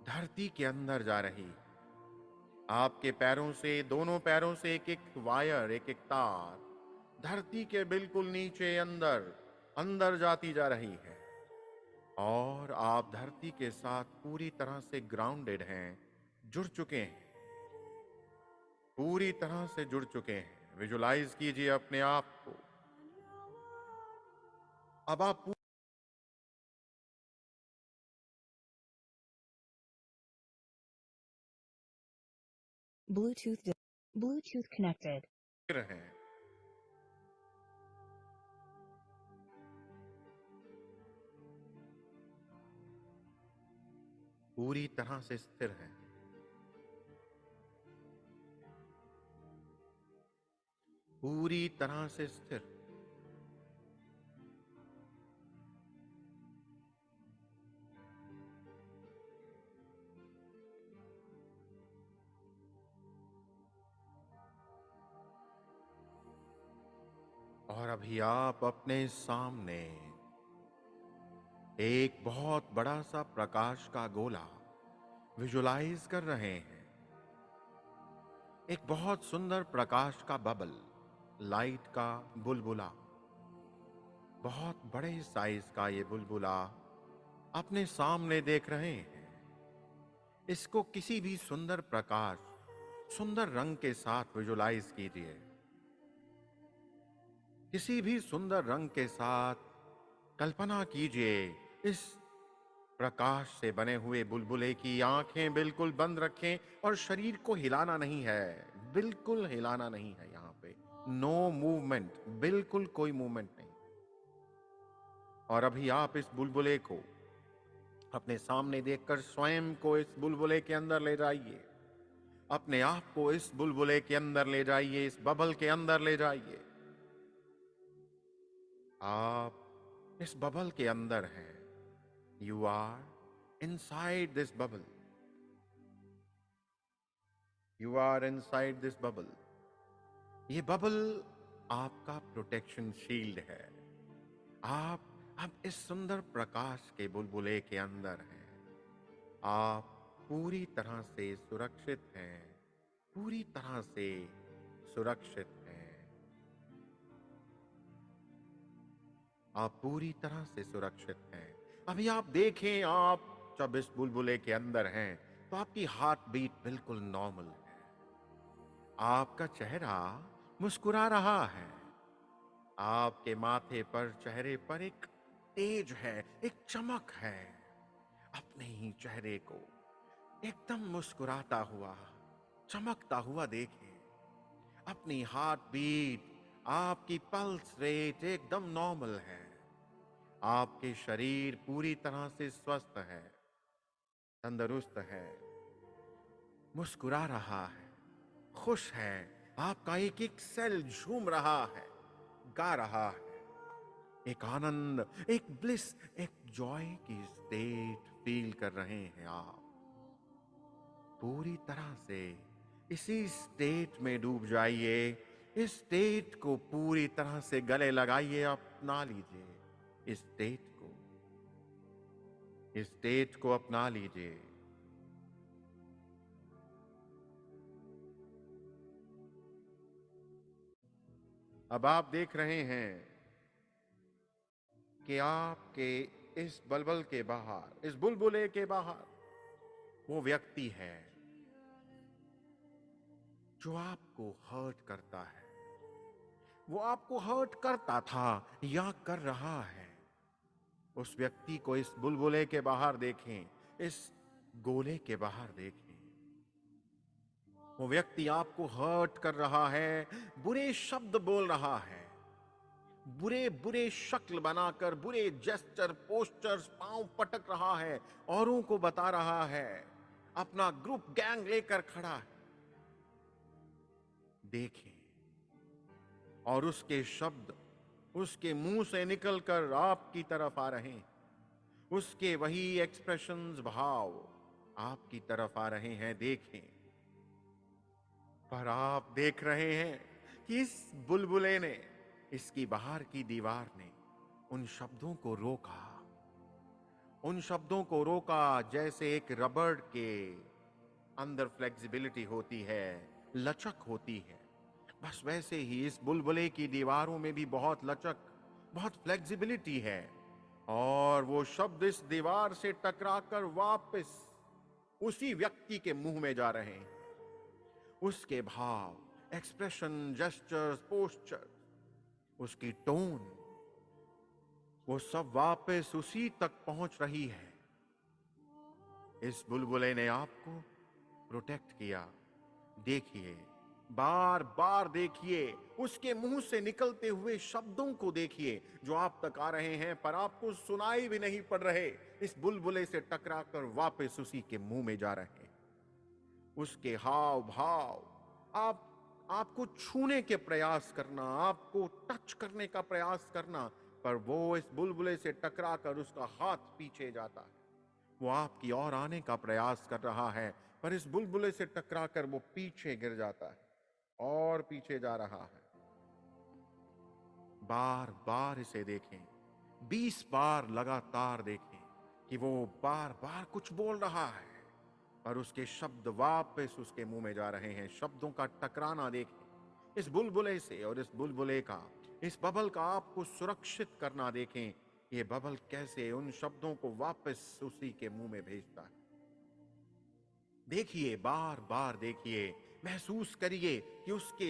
धरती के अंदर जा रही। आपके पैरों से, दोनों पैरों से एक एक वायर, एक एक तार धरती के बिल्कुल नीचे अंदर अंदर जाती जा रही है, और आप धरती के साथ पूरी तरह से ग्राउंडेड हैं, जुड़ चुके हैं, पूरी तरह से जुड़ चुके हैं। विजुलाइज कीजिए अपने आप को अब आप Bluetooth connected. पूछ रहे हैं, पूरी तरह से स्थिर है, पूरी तरह से स्थिर। और अभी आप अपने सामने एक बहुत बड़ा सा प्रकाश का गोला विजुलाइज कर रहे हैं। एक बहुत सुंदर प्रकाश का बबल, लाइट का बुलबुला, बहुत बड़े साइज का ये बुलबुला अपने सामने देख रहे हैं। इसको किसी भी सुंदर प्रकाश, सुंदर रंग के साथ विजुलाइज कीजिए। किसी भी सुंदर रंग के साथ कल्पना कीजिए। इस प्रकाश से बने हुए बुलबुले की आंखें बिल्कुल बंद रखें और शरीर को हिलाना नहीं है, बिल्कुल हिलाना नहीं है। यहाँ पे नो मूवमेंट, बिल्कुल कोई मूवमेंट नहीं। और अभी आप इस बुलबुले को अपने सामने देखकर स्वयं को इस बुलबुले के अंदर ले जाइए। अपने आप को इस बुलबुले के अंदर ले जाइए, इस बबल के अंदर ले जाइए। आप इस बबल के अंदर हैं। You are inside this bubble. You are inside this bubble. ये बबल आपका प्रोटेक्शन शील्ड है। आप अब इस सुंदर प्रकाश के बुलबुले के अंदर हैं। आप पूरी तरह से सुरक्षित हैं, पूरी तरह से सुरक्षित हैं। आप पूरी तरह से सुरक्षित हैं। अभी आप देखें, आप जब इस बुलबुले के अंदर हैं तो आपकी हार्ट बीट बिल्कुल नॉर्मल है। आपका चेहरा मुस्कुरा रहा है। आपके माथे पर, चेहरे पर एक तेज है, एक चमक है। अपने ही चेहरे को एकदम मुस्कुराता हुआ, चमकता हुआ देखें। अपनी हार्ट बीट, आपकी पल्स रेट एकदम नॉर्मल है। आपके शरीर पूरी तरह से स्वस्थ है, तंदुरुस्त है, मुस्कुरा रहा है, खुश है। आपका एक एक सेल झूम रहा है, गा रहा है। एक आनंद, एक ब्लिस, एक जॉय की स्टेट फील कर रहे हैं आप। पूरी तरह से इसी स्टेट में डूब जाइए। इस स्टेट को पूरी तरह से गले लगाइए, अपना लीजिए इस स्टेट को। इस स्टेट को अपना लीजिए। अब आप देख रहे हैं कि आपके इस बलबल के बाहर, इस बुलबुले के बाहर वो व्यक्ति है जो आपको हर्ट करता है, वो आपको हर्ट करता था या कर रहा है। उस व्यक्ति को इस बुलबुले के बाहर देखें, इस गोले के बाहर देखें। वो व्यक्ति आपको हर्ट कर रहा है, बुरे शब्द बोल रहा है, बुरे बुरे शक्ल बनाकर, बुरे जेस्चर, पोस्चर्स, पांव पटक रहा है, औरों को बता रहा है, अपना ग्रुप गैंग लेकर खड़ा है। देखें, और उसके शब्द उसके मुंह से निकलकर आपकी तरफ आ रहे हैं। उसके वही एक्सप्रेशंस, भाव आपकी तरफ आ रहे हैं। देखें, पर आप देख रहे हैं कि इस बुलबुले ने, इसकी बाहर की दीवार ने उन शब्दों को रोका। उन शब्दों को रोका जैसे एक रबड़ के अंदर फ्लेक्सिबिलिटी होती है, लचक होती है। बस वैसे ही इस बुलबुले की दीवारों में भी बहुत लचक, बहुत फ्लेक्सिबिलिटी है। और वो शब्द इस दीवार से टकराकर वापस उसी व्यक्ति के मुंह में जा रहे हैं। उसके भाव, एक्सप्रेशन, जेस्चर्स, पोस्चर, उसकी टोन वो सब वापस उसी तक पहुंच रही है। इस बुलबुले ने आपको प्रोटेक्ट किया। देखिए, बार बार देखिए, उसके मुंह से निकलते हुए शब्दों को देखिए जो आप तक आ रहे हैं पर आपको सुनाई भी नहीं पड़ रहे। इस बुलबुले से टकराकर वापस उसी के मुंह में जा रहे हैं। उसके हाव भाव, आपको छूने के प्रयास करना, आपको टच करने का प्रयास करना, पर वो इस बुलबुले से टकराकर उसका हाथ पीछे जाता है। वो आपकी ओर आने का प्रयास कर रहा है पर इस बुलबुले से टकराकर वो पीछे गिर जाता है और पीछे जा रहा है। बार बार इसे देखें, 20 बार लगातार देखें कि वो बार बार कुछ बोल रहा है पर उसके शब्द वापस उसके मुंह में जा रहे हैं। शब्दों का टकराना देखें इस बुलबुले से, और इस बुलबुले का, इस बबल का आपको सुरक्षित करना देखें। ये बबल कैसे उन शब्दों को वापस उसी के मुंह में भेजता है। देखिए, बार बार देखिए, महसूस करिए कि उसके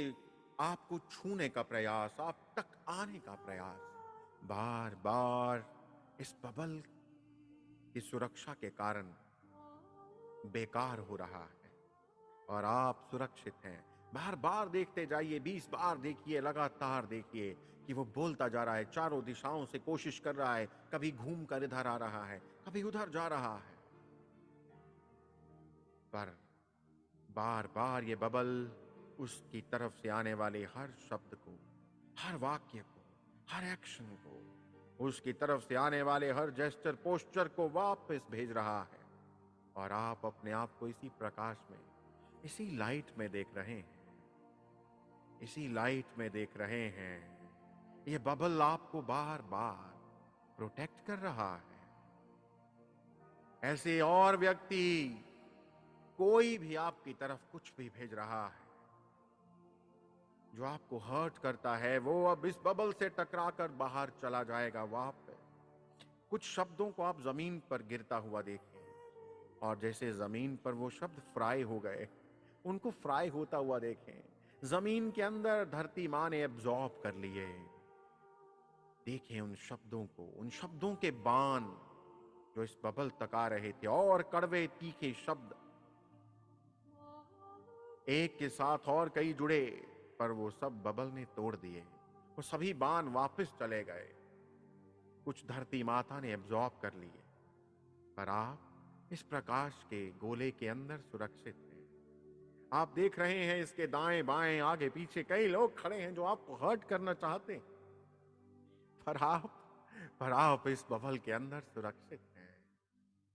आपको छूने का प्रयास, आप तक आने का प्रयास बार बार इस बबल की सुरक्षा के कारण बेकार हो रहा है और आप सुरक्षित हैं। बार बार देखते जाइए, 20 बार देखिए, लगातार देखिए कि वो बोलता जा रहा है, चारों दिशाओं से कोशिश कर रहा है, कभी घूम कर इधर आ रहा है, कभी उधर जा रहा है, पर बार बार ये बबल उसकी तरफ से आने वाले हर शब्द को, हर वाक्य को, हर एक्शन को, उसकी तरफ से आने वाले हर जेस्चर, पोस्चर को वापस भेज रहा है। और आप अपने आप को इसी प्रकाश में, इसी लाइट में देख रहे हैं, इसी लाइट में देख रहे हैं। ये बबल आपको बार बार प्रोटेक्ट कर रहा है। ऐसे और व्यक्ति, कोई भी आपकी तरफ कुछ भी भेज रहा है जो आपको हर्ट करता है, वो अब इस बबल से टकराकर बाहर चला जाएगा वापस। कुछ शब्दों को आप जमीन पर गिरता हुआ देखें और जैसे जमीन पर वो शब्द फ्राई हो गए, उनको फ्राई होता हुआ देखें। जमीन के अंदर धरती मां ने एब्जॉर्ब कर लिए। देखें उन शब्दों को, उन शब्दों के बाण जो इस बबल तक आ रहे थे, और कड़वे तीखे शब्द एक के साथ और कई जुड़े, पर वो सब बबल ने तोड़ दिए। वो सभी बाण वापस चले गए। कुछ धरती माता ने एब्जॉर्ब कर लिए, पर आप इस प्रकाश के गोले के अंदर सुरक्षित हैं। आप देख रहे हैं इसके दाएं बाएं आगे पीछे कई लोग खड़े हैं जो आपको हर्ट करना चाहते हैं, पर आप इस बबल के अंदर सुरक्षित हैं।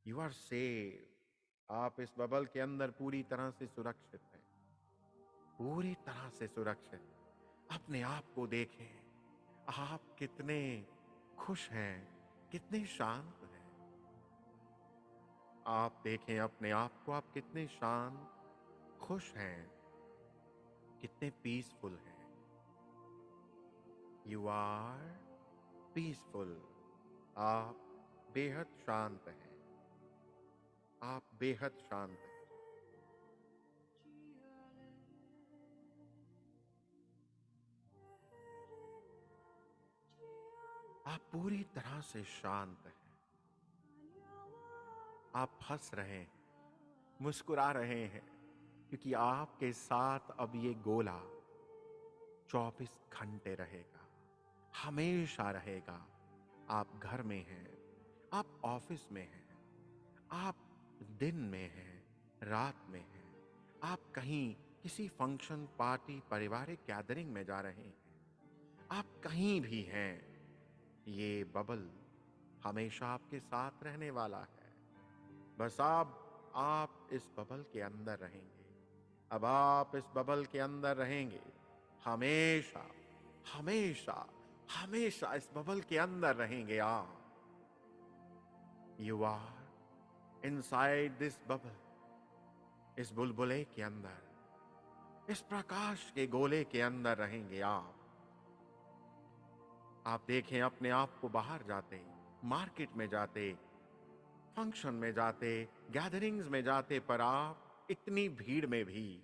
You are safe. आप इस बबल के अंदर पूरी तरह से सुरक्षित हैं, पूरी तरह से सुरक्षित। अपने आप को देखें, आप कितने खुश हैं, कितने शांत हैं। आप देखें अपने आप को, आप कितने शांत, खुश हैं, कितने पीसफुल हैं। You are peaceful. आप बेहद शांत हैं, आप बेहद शांत हैं। आप पूरी तरह से शांत हैं। आप हंस रहे हैं, मुस्कुरा रहे हैं, क्योंकि आपके साथ अब ये गोला 24 घंटे रहेगा, हमेशा रहेगा। आप घर में हैं, आप ऑफिस में हैं, आप दिन में हैं, रात में हैं, आप कहीं किसी फंक्शन, पार्टी, पारिवारिक गैदरिंग में जा रहे हैं, आप कहीं भी हैं, ये बबल हमेशा आपके साथ रहने वाला है। बस आप इस बबल के अंदर रहेंगे। अब आप इस बबल के अंदर रहेंगे, हमेशा हमेशा हमेशा इस बबल के अंदर रहेंगे आप। You are inside this bubble. इस बुलबुले के अंदर, इस प्रकाश के गोले के अंदर रहेंगे आप। आप देखें अपने आप को बाहर जाते, मार्केट में जाते, फंक्शन में जाते, गैदरिंग्स में जाते, पर आप इतनी भीड़ में भी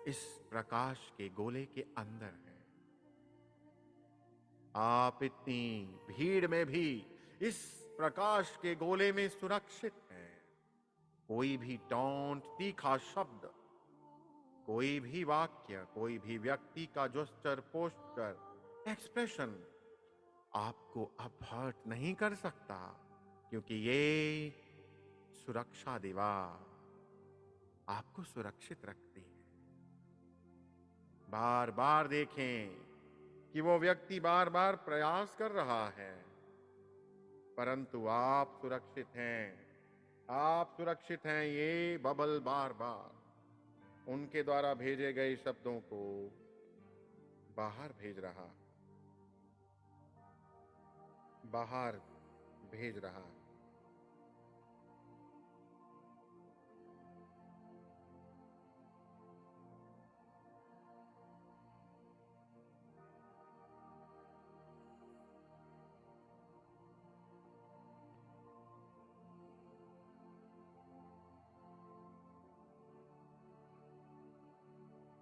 इस प्रकाश के गोले के अंदर हैं। आप इतनी भीड़ में भी इस प्रकाश के गोले में सुरक्षित हैं। कोई भी टॉन्ट, तीखा शब्द, कोई भी वाक्य, कोई भी व्यक्ति का जोस्टर, पोस्टर, एक्सप्रेशन आपको अब हर्ट नहीं कर सकता, क्योंकि ये सुरक्षा दीवार आपको सुरक्षित रखती है। बार बार देखें कि वो व्यक्ति बार बार प्रयास कर रहा है, परंतु आप सुरक्षित हैं। आप सुरक्षित हैं। ये बबल बार बार उनके द्वारा भेजे गए शब्दों को बाहर भेज रहा, बाहर भेज रहा।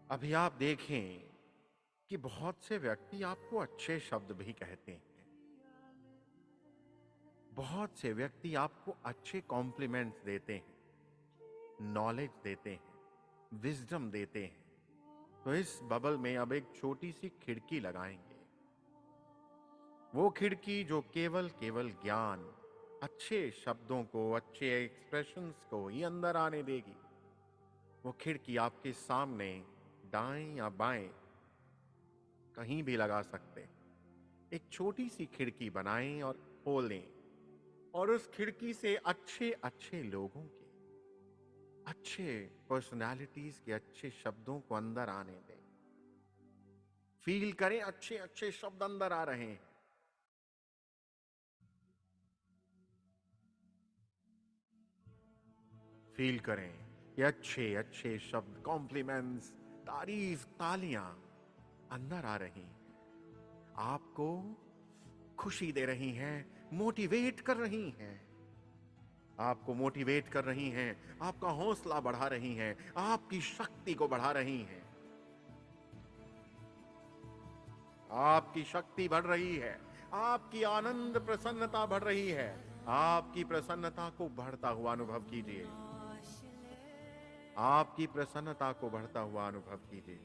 अभी आप देखें कि बहुत से व्यक्ति आपको अच्छे शब्द भी कहते हैं। बहुत से व्यक्ति आपको अच्छे कॉम्प्लीमेंट्स देते हैं, नॉलेज देते हैं, विजडम देते हैं। तो इस बबल में अब एक छोटी सी खिड़की लगाएंगे। वो खिड़की जो केवल ज्ञान, अच्छे शब्दों को, अच्छे एक्सप्रेशंस को ही अंदर आने देगी। वो खिड़की आपके सामने दाएं या बाएं कहीं भी लगा सकते हैं। एक छोटी सी खिड़की बनाएं और खोलें, और उस खिड़की से अच्छे अच्छे लोगों के, अच्छे पर्सनालिटीज के अच्छे शब्दों को अंदर आने दें। फील करें अच्छे अच्छे शब्द अंदर आ रहे हैं। फील करें कि अच्छे अच्छे शब्द, कॉम्प्लीमेंट्स, तारीफ, तालियां अंदर आ रही हैं, आपको खुशी दे रही हैं, मोटिवेट कर रही हैं, आपको मोटिवेट कर रही हैं, आपका हौसला बढ़ा रही हैं, आपकी शक्ति को बढ़ा रही हैं। आपकी शक्ति बढ़ रही है, आपकी आनंद प्रसन्नता बढ़ रही है। आपकी प्रसन्नता को बढ़ता हुआ अनुभव कीजिए। आपकी प्रसन्नता को बढ़ता हुआ अनुभव कीजिए।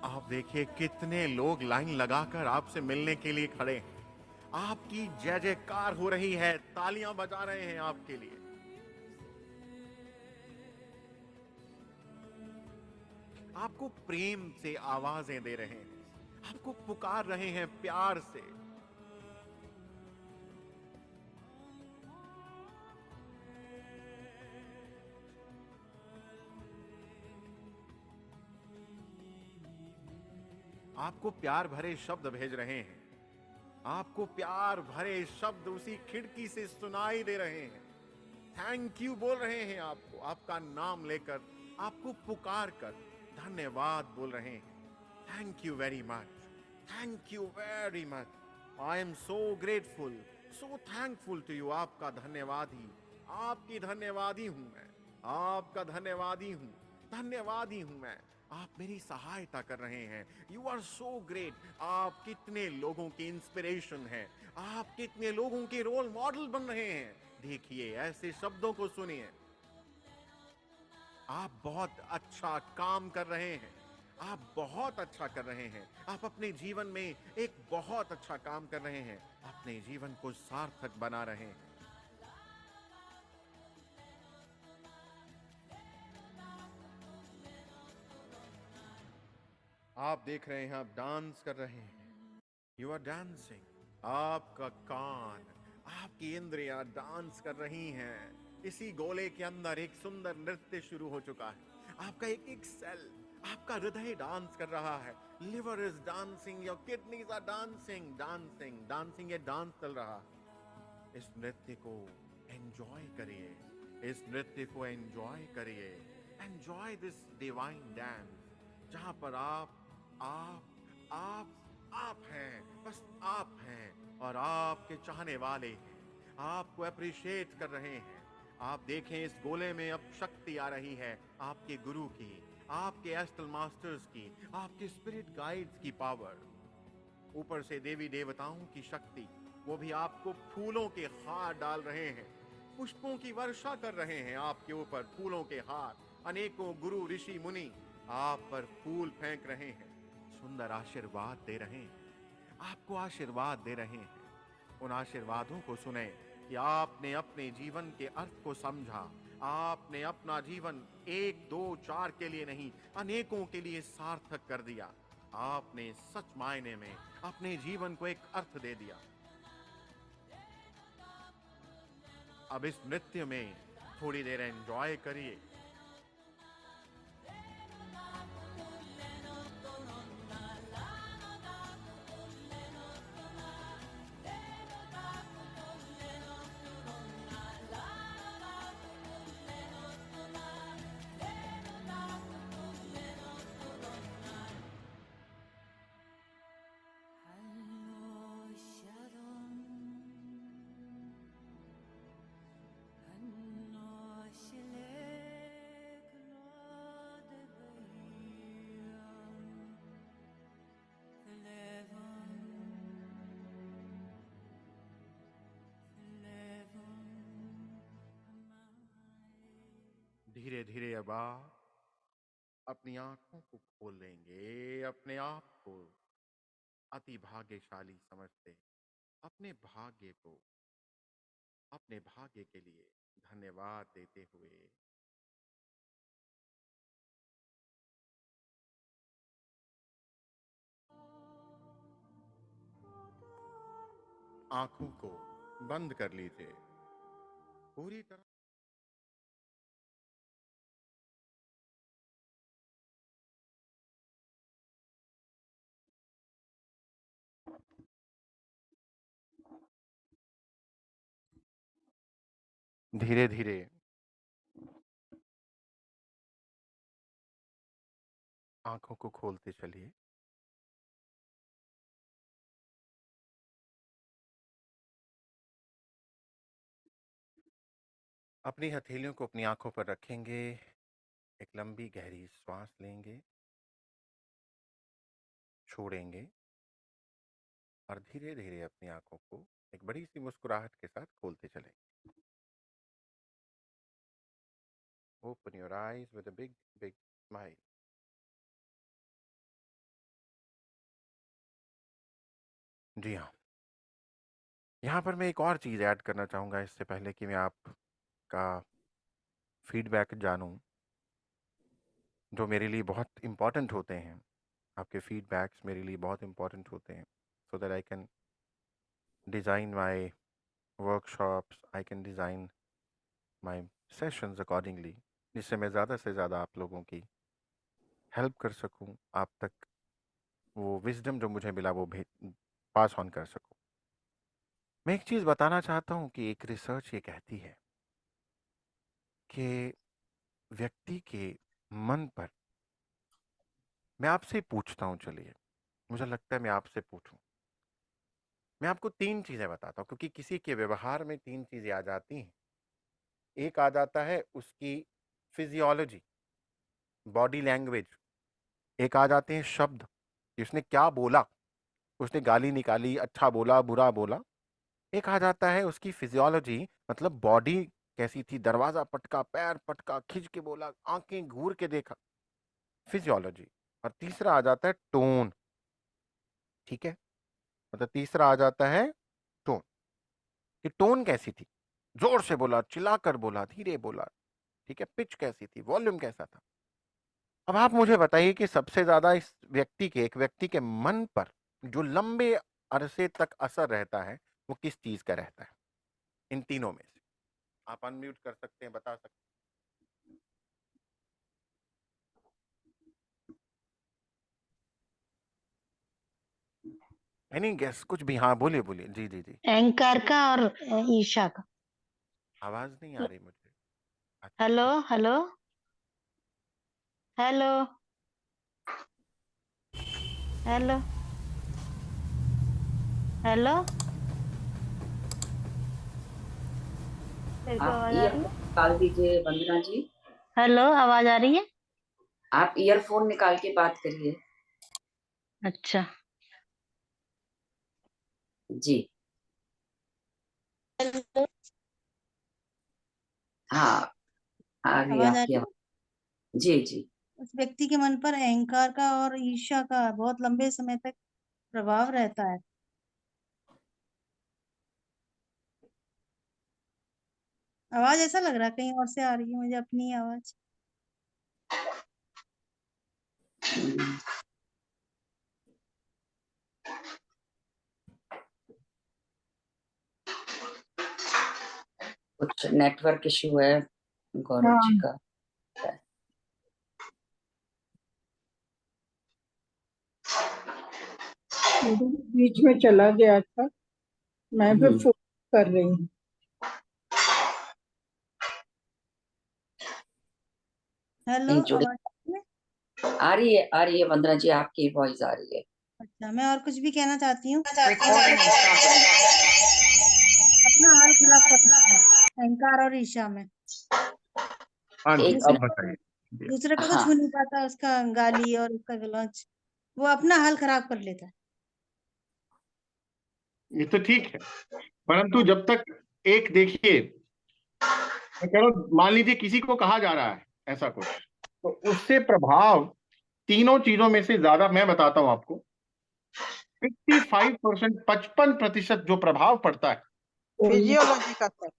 आप देखिए कितने लोग लाइन लगाकर आपसे मिलने के लिए खड़े हैं। आपकी जय जयकार हो रही है, तालियां बजा रहे हैं आपके लिए। आपको प्रेम से आवाजें दे रहे हैं, आपको पुकार रहे हैं प्यार से। आपको प्यार भरे शब्द भेज रहे हैं, आपको प्यार भरे शब्द उसी खिड़की से सुनाई दे रहे हैं। थैंक यू बोल रहे हैं आपको, आपका नाम लेकर, आपको पुकार कर धन्यवाद बोल रहे हैं। Thank you very much, thank you very much, I am so grateful, so thankful to you. आपका धन्यवादी, आपकी धन्यवादी हूं मैं, आपका धन्यवादी हूं, धन्यवादी हूं मैं। आप मेरी सहायता कर रहे हैं। You are so great. आप कितने लोगों की इंस्पिरेशन हैं, आप कितने लोगों के रोल मॉडल बन रहे हैं। देखिए, ऐसे शब्दों को सुनिए। आप बहुत अच्छा काम कर रहे हैं, आप बहुत अच्छा कर रहे हैं। आप अपने जीवन में एक बहुत अच्छा काम कर रहे हैं, अपने जीवन को सार्थक बना रहे हैं। आप देख रहे हैं, आप डांस कर रहे हैं। You are dancing. आपका कान, आपकी इंद्रियां डांस कर रही हैं। इसी गोले के अंदर एक सुंदर नृत्य शुरू हो चुका है। आपका एक एक सेल, आपका हृदय डांस कर रहा है। Liver is dancing, your kidneys are dancing, dancing, dancing. ये डांस चल रहा है। इस नृत्य को एंजॉय करिए, इस नृत्य को एंजॉय करिए। एंजॉय दिस डिवाइन डांस, जहां पर आप हैं, बस आप हैं। और आपके चाहने वाले आपको अप्रिशिएट कर रहे हैं। आप देखें, इस गोले में अब शक्ति आ रही है, आपके गुरु की, आपके एस्ट्रल मास्टर्स की, आपके स्पिरिट गाइड्स की पावर, ऊपर से देवी देवताओं की शक्ति। वो भी आपको फूलों के हार डाल रहे हैं, पुष्पों की वर्षा कर रहे हैं आपके ऊपर, फूलों के हार। अनेकों गुरु ऋषि मुनि आप पर फूल फेंक रहे हैं, सुंदर आशीर्वाद दे रहे हैं, आपको आशीर्वाद दे रहे हैं। उन आशीर्वादों को सुने कि आपने अपने जीवन के अर्थ को समझा। आपने अपना जीवन 1, 2, 4 के लिए नहीं, अनेकों के लिए सार्थक कर दिया। आपने सच मायने में अपने जीवन को एक अर्थ दे दिया। अब इस नृत्य में थोड़ी देर एंजॉय करिए। धीरे धीरे अब आप अपनी आंखों को खोल लेंगे, अपने आप को अति भाग्यशाली समझते, अपने भाग्य को, अपने भाग्य के लिए धन्यवाद देते हुए आंखों को बंद कर लीजिए पूरी तरह। धीरे धीरे आंखों को खोलते चलिए। अपनी हथेलियों को अपनी आंखों पर रखेंगे, एक लंबी गहरी श्वास लेंगे, छोड़ेंगे और धीरे धीरे अपनी आंखों को एक बड़ी सी मुस्कुराहट के साथ खोलते चलेंगे। Open your eyes with a big big smile. जी हाँ, यहाँ पर मैं एक और चीज़ ऐड करना चाहूँगा इससे पहले कि मैं आपका फीडबैक जानूँ, जो मेरे लिए बहुत इम्पोर्टेंट होते हैं। आपके फीडबैक्स मेरे लिए बहुत इम्पोर्टेंट होते हैं, so that I can design my workshops, I can design my sessions accordingly, जिससे मैं ज़्यादा से ज़्यादा आप लोगों की हेल्प कर सकूँ, आप तक वो विजडम जो मुझे मिला वो पास ऑन कर सकूँ। मैं एक चीज़ बताना चाहता हूँ कि एक रिसर्च ये कहती है कि व्यक्ति के मन पर, मैं आपसे पूछता हूँ, चलिए मुझे लगता है मैं आपसे पूछूं, मैं आपको 3 चीज़ें बताता हूँ, क्योंकि किसी के व्यवहार में 3 चीज़ें आ जाती हैं। एक आ जाता है उसकी फिजियोलॉजी, बॉडी लैंग्वेज, एक आ जाते हैं शब्द कि उसने क्या बोला, उसने गाली निकाली, अच्छा बोला, बुरा बोला। एक आ जाता है उसकी फिजियोलॉजी, मतलब बॉडी कैसी थी, दरवाजा पटका, पैर पटका, खिंच के बोला, आंखें घूर के देखा, फिजियोलॉजी। और तीसरा आ जाता है टोन। ठीक है, मतलब तीसरा आ जाता है टोन, कि टोन कैसी थी, जोर से बोला, चिल्लाकर बोला, धीरे बोला, ठीक है, पिच कैसी थी, वॉल्यूम कैसा था। अब आप मुझे बताइए कि सबसे ज्यादा इस व्यक्ति के, एक व्यक्ति के मन पर जो लंबे अरसे तक असर रहता है, वो किस चीज का रहता है इन तीनों में से? आप अनम्यूट कर सकते हैं, बता सकते हैं। एनी गेस, कुछ भी? हाँ बोलिए बोलिए, जी जी जी। एंकर का और ईशा का। आवाज नहीं आ रही मुझे। हेलो अच्छा, हेलो हेलो हेलो हेलो तेरे को आप आवाज आ रही ईयरफोन है? निकाल दीजिए वंदना जी। हेलो, आवाज आ रही है? आप ईयरफोन निकाल के बात करिए। अच्छा। जी हाँ, आ गई आवाज आ आपकी रही है? आवाज। जी जी। उस व्यक्ति के मन पर अहंकार का और ईर्ष्या का बहुत लंबे समय तक प्रभाव रहता है। आवाज ऐसा लग रहा है कहीं और से आ रही है मुझे अपनी आवाज। हम्म, कुछ नेटवर्क इशू है गौरव जी हाँ, का। वो तो बीच में चला गया था। मैं भी फोन कर रही हूँ। हेलो, नहीं जुड़े। आवाज आ रही है? आ रही है वंदना जी, आपकी वॉइस आ रही है। अच्छा, मैं और कुछ भी कहना चाहती हूँ। रिकॉर्डिंग स्टॉप है। अपना हाल खराब कर लेता है अहंकार और ईर्ष्या में। हाँ जी, एक अब दूसरे बताइए। दूसरे को तो हाँ छू नहीं पाता, उसका गाली और उसका गलौज, वो अपना हाल खराब कर लेता है। ये तो ठीक है, परंतु जब तक एक देखिए, मैं कह रहा हूं, मान लीजिए किसी को कहा जा रहा है ऐसा कुछ, तो उससे प्रभाव तीनों चीजों में से ज्यादा मैं बताता हूं आपको। 55%, 55% जो प्रभाव पड़ता है, फिजियोलॉजी का सर।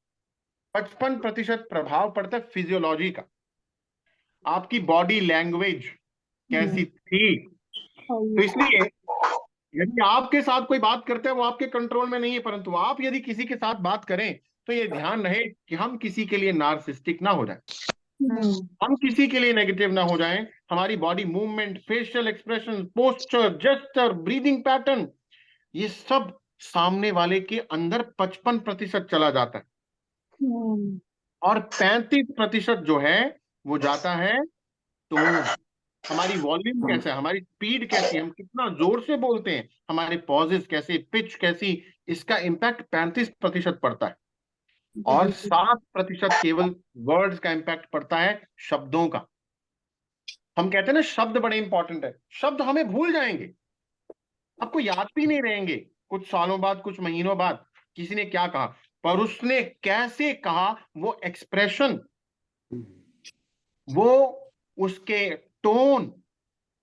55% प्रभाव पड़ता है फिजियोलॉजी का। आपकी बॉडी लैंग्वेज कैसी थी। तो इसलिए यदि आपके साथ कोई बात करता है, वो आपके कंट्रोल में नहीं है, परंतु आप यदि किसी के साथ बात करें तो ये ध्यान रहे कि हम किसी के लिए नार्सिस्टिक ना हो जाए, हम किसी के लिए नेगेटिव ना हो जाएं। हमारी body movement, facial expression, posture, gesture, breathing pattern, ये सब सामने वाले के अंदर 55% चला जाता है, और 35% जो है वो जाता है टोन। हमारी वॉल्यूम कैसा है, हमारी स्पीड कैसी है, हम कितना जोर से बोलते हैं, हमारे पॉजेस कैसे, पिच कैसी, इसका इम्पैक्ट 35% पड़ता है। और 7% केवल वर्ड्स का इम्पैक्ट पड़ता है, शब्दों का। हम कहते हैं ना शब्द बड़े इंपॉर्टेंट है, शब्द हमें भूल जाएंगे, आपको याद भी नहीं रहेंगे कुछ सालों बाद, कुछ महीनों बाद किसी ने क्या कहा, पर उसने कैसे कहा, वो एक्सप्रेशन, वो उसके टोन,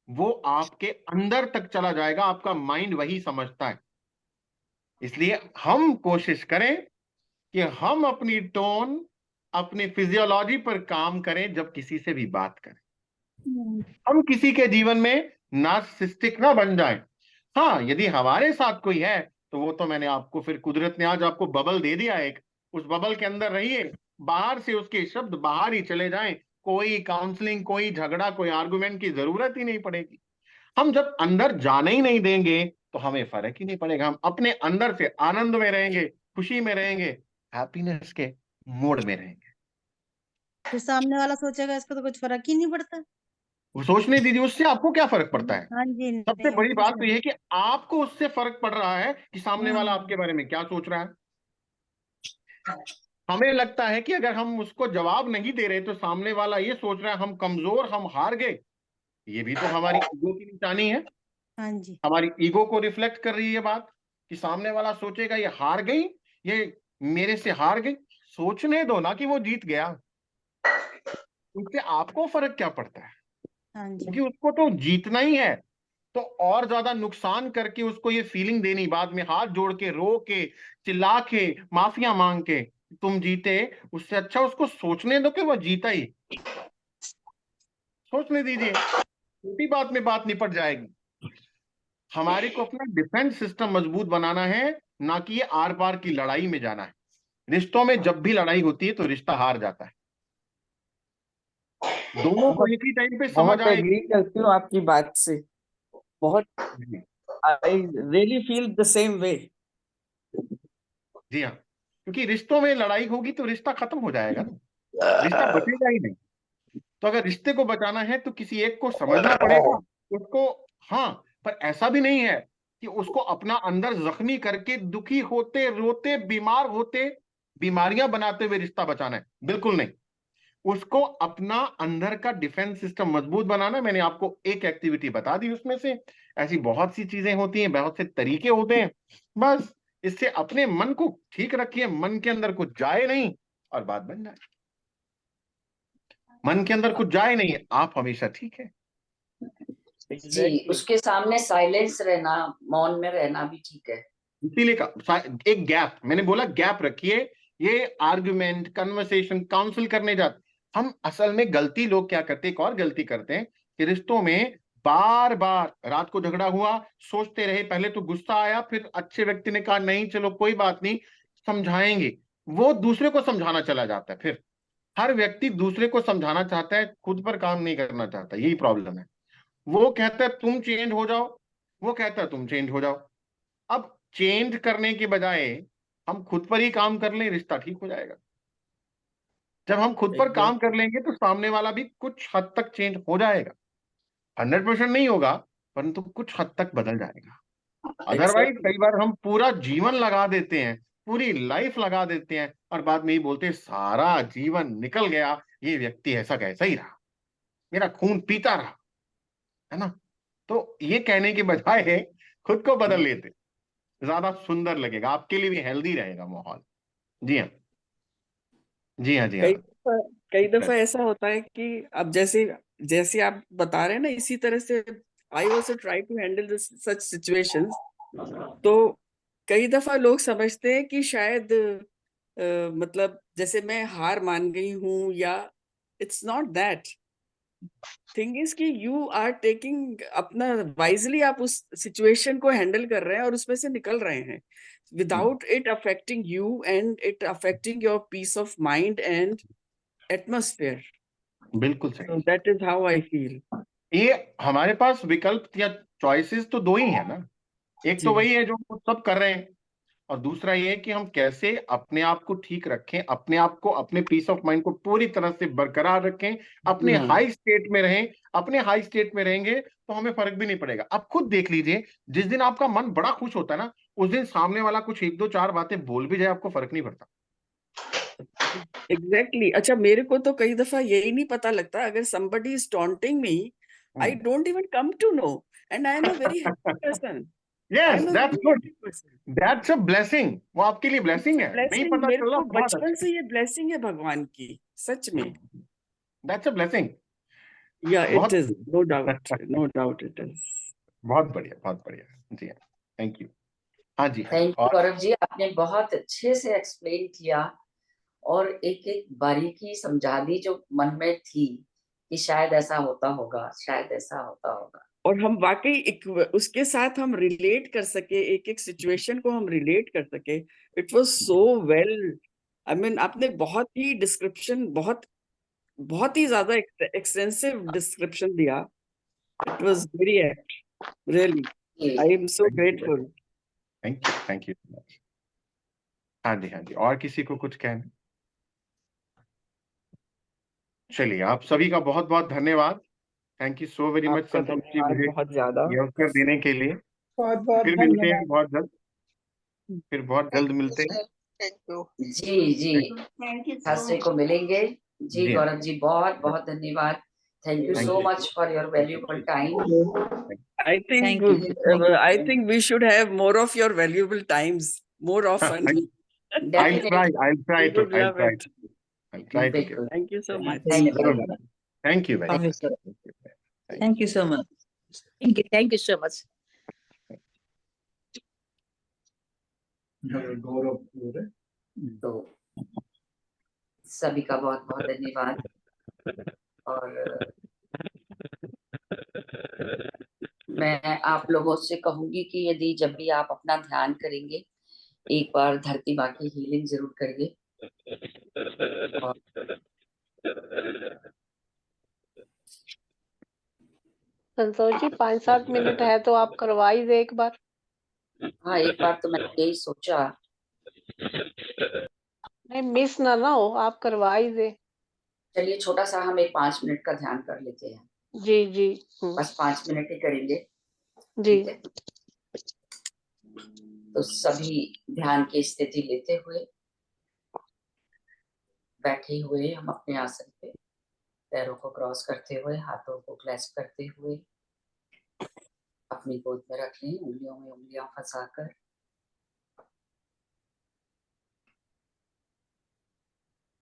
वो आपके अंदर तक चला जाएगा, आपका माइंड वही समझता है। इसलिए हम कोशिश करें कि हम अपनी टोन, अपनी फिजियोलॉजी पर काम करें जब किसी से भी बात करें। हम किसी के जीवन में नार्सिसिस्टिक ना बन जाएं। हाँ, यदि हमारे साथ कोई है तो वो तो मैंने आपको, फिर कुदरत ने आज आपको बबल दे दिया एक, उस बबल के अंदर रहिए, बाहर से उसके शब्द बाहर ही चले जाएं, कोई काउंसलिंग, कोई झगड़ा, कोई आर्गुमेंट की जरूरत ही नहीं पड़ेगी। हम जब अंदर जाने ही नहीं देंगे तो हमें फर्क ही नहीं पड़ेगा, हम अपने अंदर से आनंद में रहेंगे, खुशी में रहेंगे, हैप्पीनेस के मोड में रहेंगे। फिर सामने वाला सोचेगा इसको तो कुछ फर्क ही नहीं पड़ता। वो सोचने दीजिए, उससे आपको क्या फर्क पड़ता है। हाँ जी, सबसे नहीं बड़ी कुछ बात तो नहीं। यह है कि आपको उससे फर्क पड़ रहा है कि सामने वाला हाँ, आपके बारे में क्या सोच रहा है। हमें लगता है कि अगर हम उसको जवाब नहीं दे रहे तो सामने वाला ये सोच रहा है हम कमजोर, हम हार गए। ये भी तो हमारी ईगो की निशानी है, हाँ जी। हमारी ईगो को रिफ्लेक्ट कर रही है बात, कि सामने वाला सोचेगा ये हार गई, ये मेरे से हार गई। सोचने दो ना कि वो जीत गया, उससे आपको फर्क क्या पड़ता है, हाँ जी। क्योंकि उसको तो जीतना ही है। तो और ज्यादा नुकसान करके उसको ये फीलिंग देनी, बाद में हाथ जोड़ के, रो के, चिल्ला के, माफिया मांग के तुम जीते, उससे अच्छा उसको सोचने दो कि वो जीता ही। सोचने दीजिए, छोटी बात में बात निपट जाएगी। हमारे को अपना डिफेंस सिस्टम मजबूत बनाना है, ना कि ये आर पार की लड़ाई में जाना है। रिश्तों में जब भी लड़ाई होती है तो रिश्ता हार जाता है, दोनों को बहुत एक ही टाइम पे समझ बहुत आएगी। एग्री करती हूँ आपकी बात से। बहुत, I really feel the same way. जी हाँ, क्योंकि रिश्तों में लड़ाई होगी तो रिश्ता खत्म हो जाएगा ना, रिश्ता बचेगा ही नहीं। तो अगर रिश्ते को बचाना है तो किसी एक को समझना पड़ेगा उसको। हाँ, पर ऐसा भी नहीं है कि उसको अपना अंदर जख्मी करके, दुखी होते, रोते, बीमार होते बीमारियां बनाते हुए रिश्ता बचाना है, बिल्कुल नहीं। उसको अपना अंदर का डिफेंस सिस्टम मजबूत बनाना है। मैंने आपको एक एक्टिविटी बता दी, उसमें से ऐसी बहुत सी चीजें होती हैं, बहुत से तरीके होते हैं। बस इससे अपने मन को ठीक रखिए, मन के अंदर कुछ जाए नहीं और बात बन जाए। मन के अंदर कुछ जाए नहीं, आप हमेशा ठीक है। जी, उसके सामने साइलेंस रहना, मौन में रहना भी ठीक है। इसीलिए एक गैप, मैंने बोला गैप रखिए। ये आर्गुमेंट, कन्वर्सेशन, काउंसिल करने जाते, हम असल में गलती लोग क्या करते हैं, एक और गलती करते हैं कि रिश्तों में बार बार रात को झगड़ा हुआ, सोचते रहे, पहले तो गुस्सा आया, फिर अच्छे व्यक्ति ने कहा नहीं चलो कोई बात नहीं समझाएंगे, वो दूसरे को समझाना चला जाता है। फिर हर व्यक्ति दूसरे को समझाना चाहता है, खुद पर काम नहीं करना चाहता, यही प्रॉब्लम है। वो कहता है तुम चेंज हो जाओ, वो कहता है तुम चेंज हो जाओ। अब चेंज करने के बजाय हम खुद पर ही काम कर लें, रिश्ता ठीक हो जाएगा। जब हम खुद पर काम कर लेंगे तो सामने वाला भी कुछ हद तक चेंज हो जाएगा। 100% नहीं होगा, परंतु कुछ हद तक बदल जाएगा। अदरवाइज कई बार हम पूरा जीवन लगा देते हैं, पूरी लाइफ लगा देते हैं, और बाद में ही बोलते हैं सारा जीवन निकल गया, ये व्यक्ति ऐसा कैसा ही रहा, मेरा खून पीता रहा, है ना। तो ये कहने के बजाय खुद को बदल लेते, ज्यादा सुंदर लगेगा, आपके लिए भी हेल्दी रहेगा माहौल। जी हाँ, जी हाँ, जी हाँ। कई दफा ऐसा होता है कि अब जैसे जैसे आप बता रहे हैं ना, इसी तरह से I also try to handle such situations. तो कई दफा लोग समझते हैं कि शायद मतलब जैसे मैं हार मान गई हूं, या it's not that. Thing is कि यू आर टेकिंग अपना वाइजली, आप उस सिचुएशन को हैंडल कर रहे हैं और उसमें से निकल रहे हैं without it affecting you and it affecting your peace of mind and atmosphere. बिल्कुल सही। So that is how I feel. ये हमारे पास विकल्प या चॉइसेस तो दो ही है ना, एक तो जी। वही है जो हम सब कर रहे हैं, और दूसरा ये है कि हम कैसे अपने आप को ठीक रखें, अपने आप को, अपने पीस ऑफ माइंड को पूरी तरह से बरकरार रखें, अपने हाई स्टेट में रहें। अपने हाई स्टेट में रहेंगे तो हमें फर्क भी नहीं पड़ेगा। आप खुद देख लीजिए, जिस दिन आपका मन बड़ा खुश होता है ना, उस दिन सामने वाला कुछ एक दो चार बातें बोल भी जाए, आपको फर्क नहीं पड़ता। Exactly. अच्छा, मेरे को तो कई दफा यही नहीं पता लगता, अगर somebody is taunting me, I don't even come to know, and I am a very happy person. I Yes, am a that's very good. happy person. That's a blessing. वो आपके लिए ब्लेसिंग है, नहीं Blessing, पता मेरे चला, को बहुत बचपन अच्छा। से ये blessing है भगवान की, सच में। That's a blessing. Yeah, it बहुत is. No doubt. No doubt it is. बहुत बढ़िया, बहुत बढ़िया। जी हाँ, थैंक यू। हाँ जी, हाँ जी। थैंक यू और गौरव जी, आपने बहुत अच्छे से एक्सप्लेन किया और एक एक बारीकी समझा दी जो मन में थी कि शायद ऐसा होता होगा, शायद ऐसा होता होगा। और हम वाकई एक उसके साथ हम रिलेट कर सके, एक एक सिचुएशन को हम रिलेट कर सके। It was so well, I mean आपने बहुत ही डिस्क्रिप्शन, बहुत ही ज्यादा एक्सटेंसिव डिस्क्रिप्शन दिया। It was very apt, really. I am so grateful. Thank you, thank you. हाँ जी, हाँ जी। और किसी को कुछ कहना? चलिए, आप सभी का बहुत बहुत धन्यवाद। Thank you so very much आपका संतोष जी, धन्यवाद मुझे बहुत ज्यादा। ये अवसर देने के लिए। बहुत बहुत फिर मिलते हैं धन्यवाद। बहुत जल्द, फिर बहुत जल्द मिलते हैं। जी जी, थर्सडे को मिलेंगे। जी जी, गौरव जी, बहुत बहुत धन्यवाद। Thank you thank so you. Much for your valuable time. I think I think we should have more of your valuable times more often. I'll try, I'll try We to, would I'll love try it. to, I'll try to give. बिल्कुल, Thank you so much. Thank you. Thank you very much. Thank you so much. Thank you so much. तो सभी का बहुत बहुत धन्यवाद। और मैं आप लोगों से कहूंगी कि यदि जब भी आप अपना ध्यान करेंगे, एक बार धरती माँ की हीलिंग जरूर करिए। और संतोष जी 5-7 मिनट है तो आप करवा ही दे एक बार। हाँ, एक बार तो मैंने यही सोचा। नहीं मिस ना हो, आप करवा ही दे। चलिए छोटा सा हम एक 5 मिनट का ध्यान कर लेते हैं। जी जी। बस 5 मिनट ही करेंगे, जी। ठीक है। तो सभी ध्यान की स्थिति लेते हुए बैठे हुए हम अपने आसन पे पैरों को क्रॉस करते हुए, हाथों को क्लैस्प करते हुए अपनी गोद में रख लें, उंगलियों में उंगलियां फंसाकर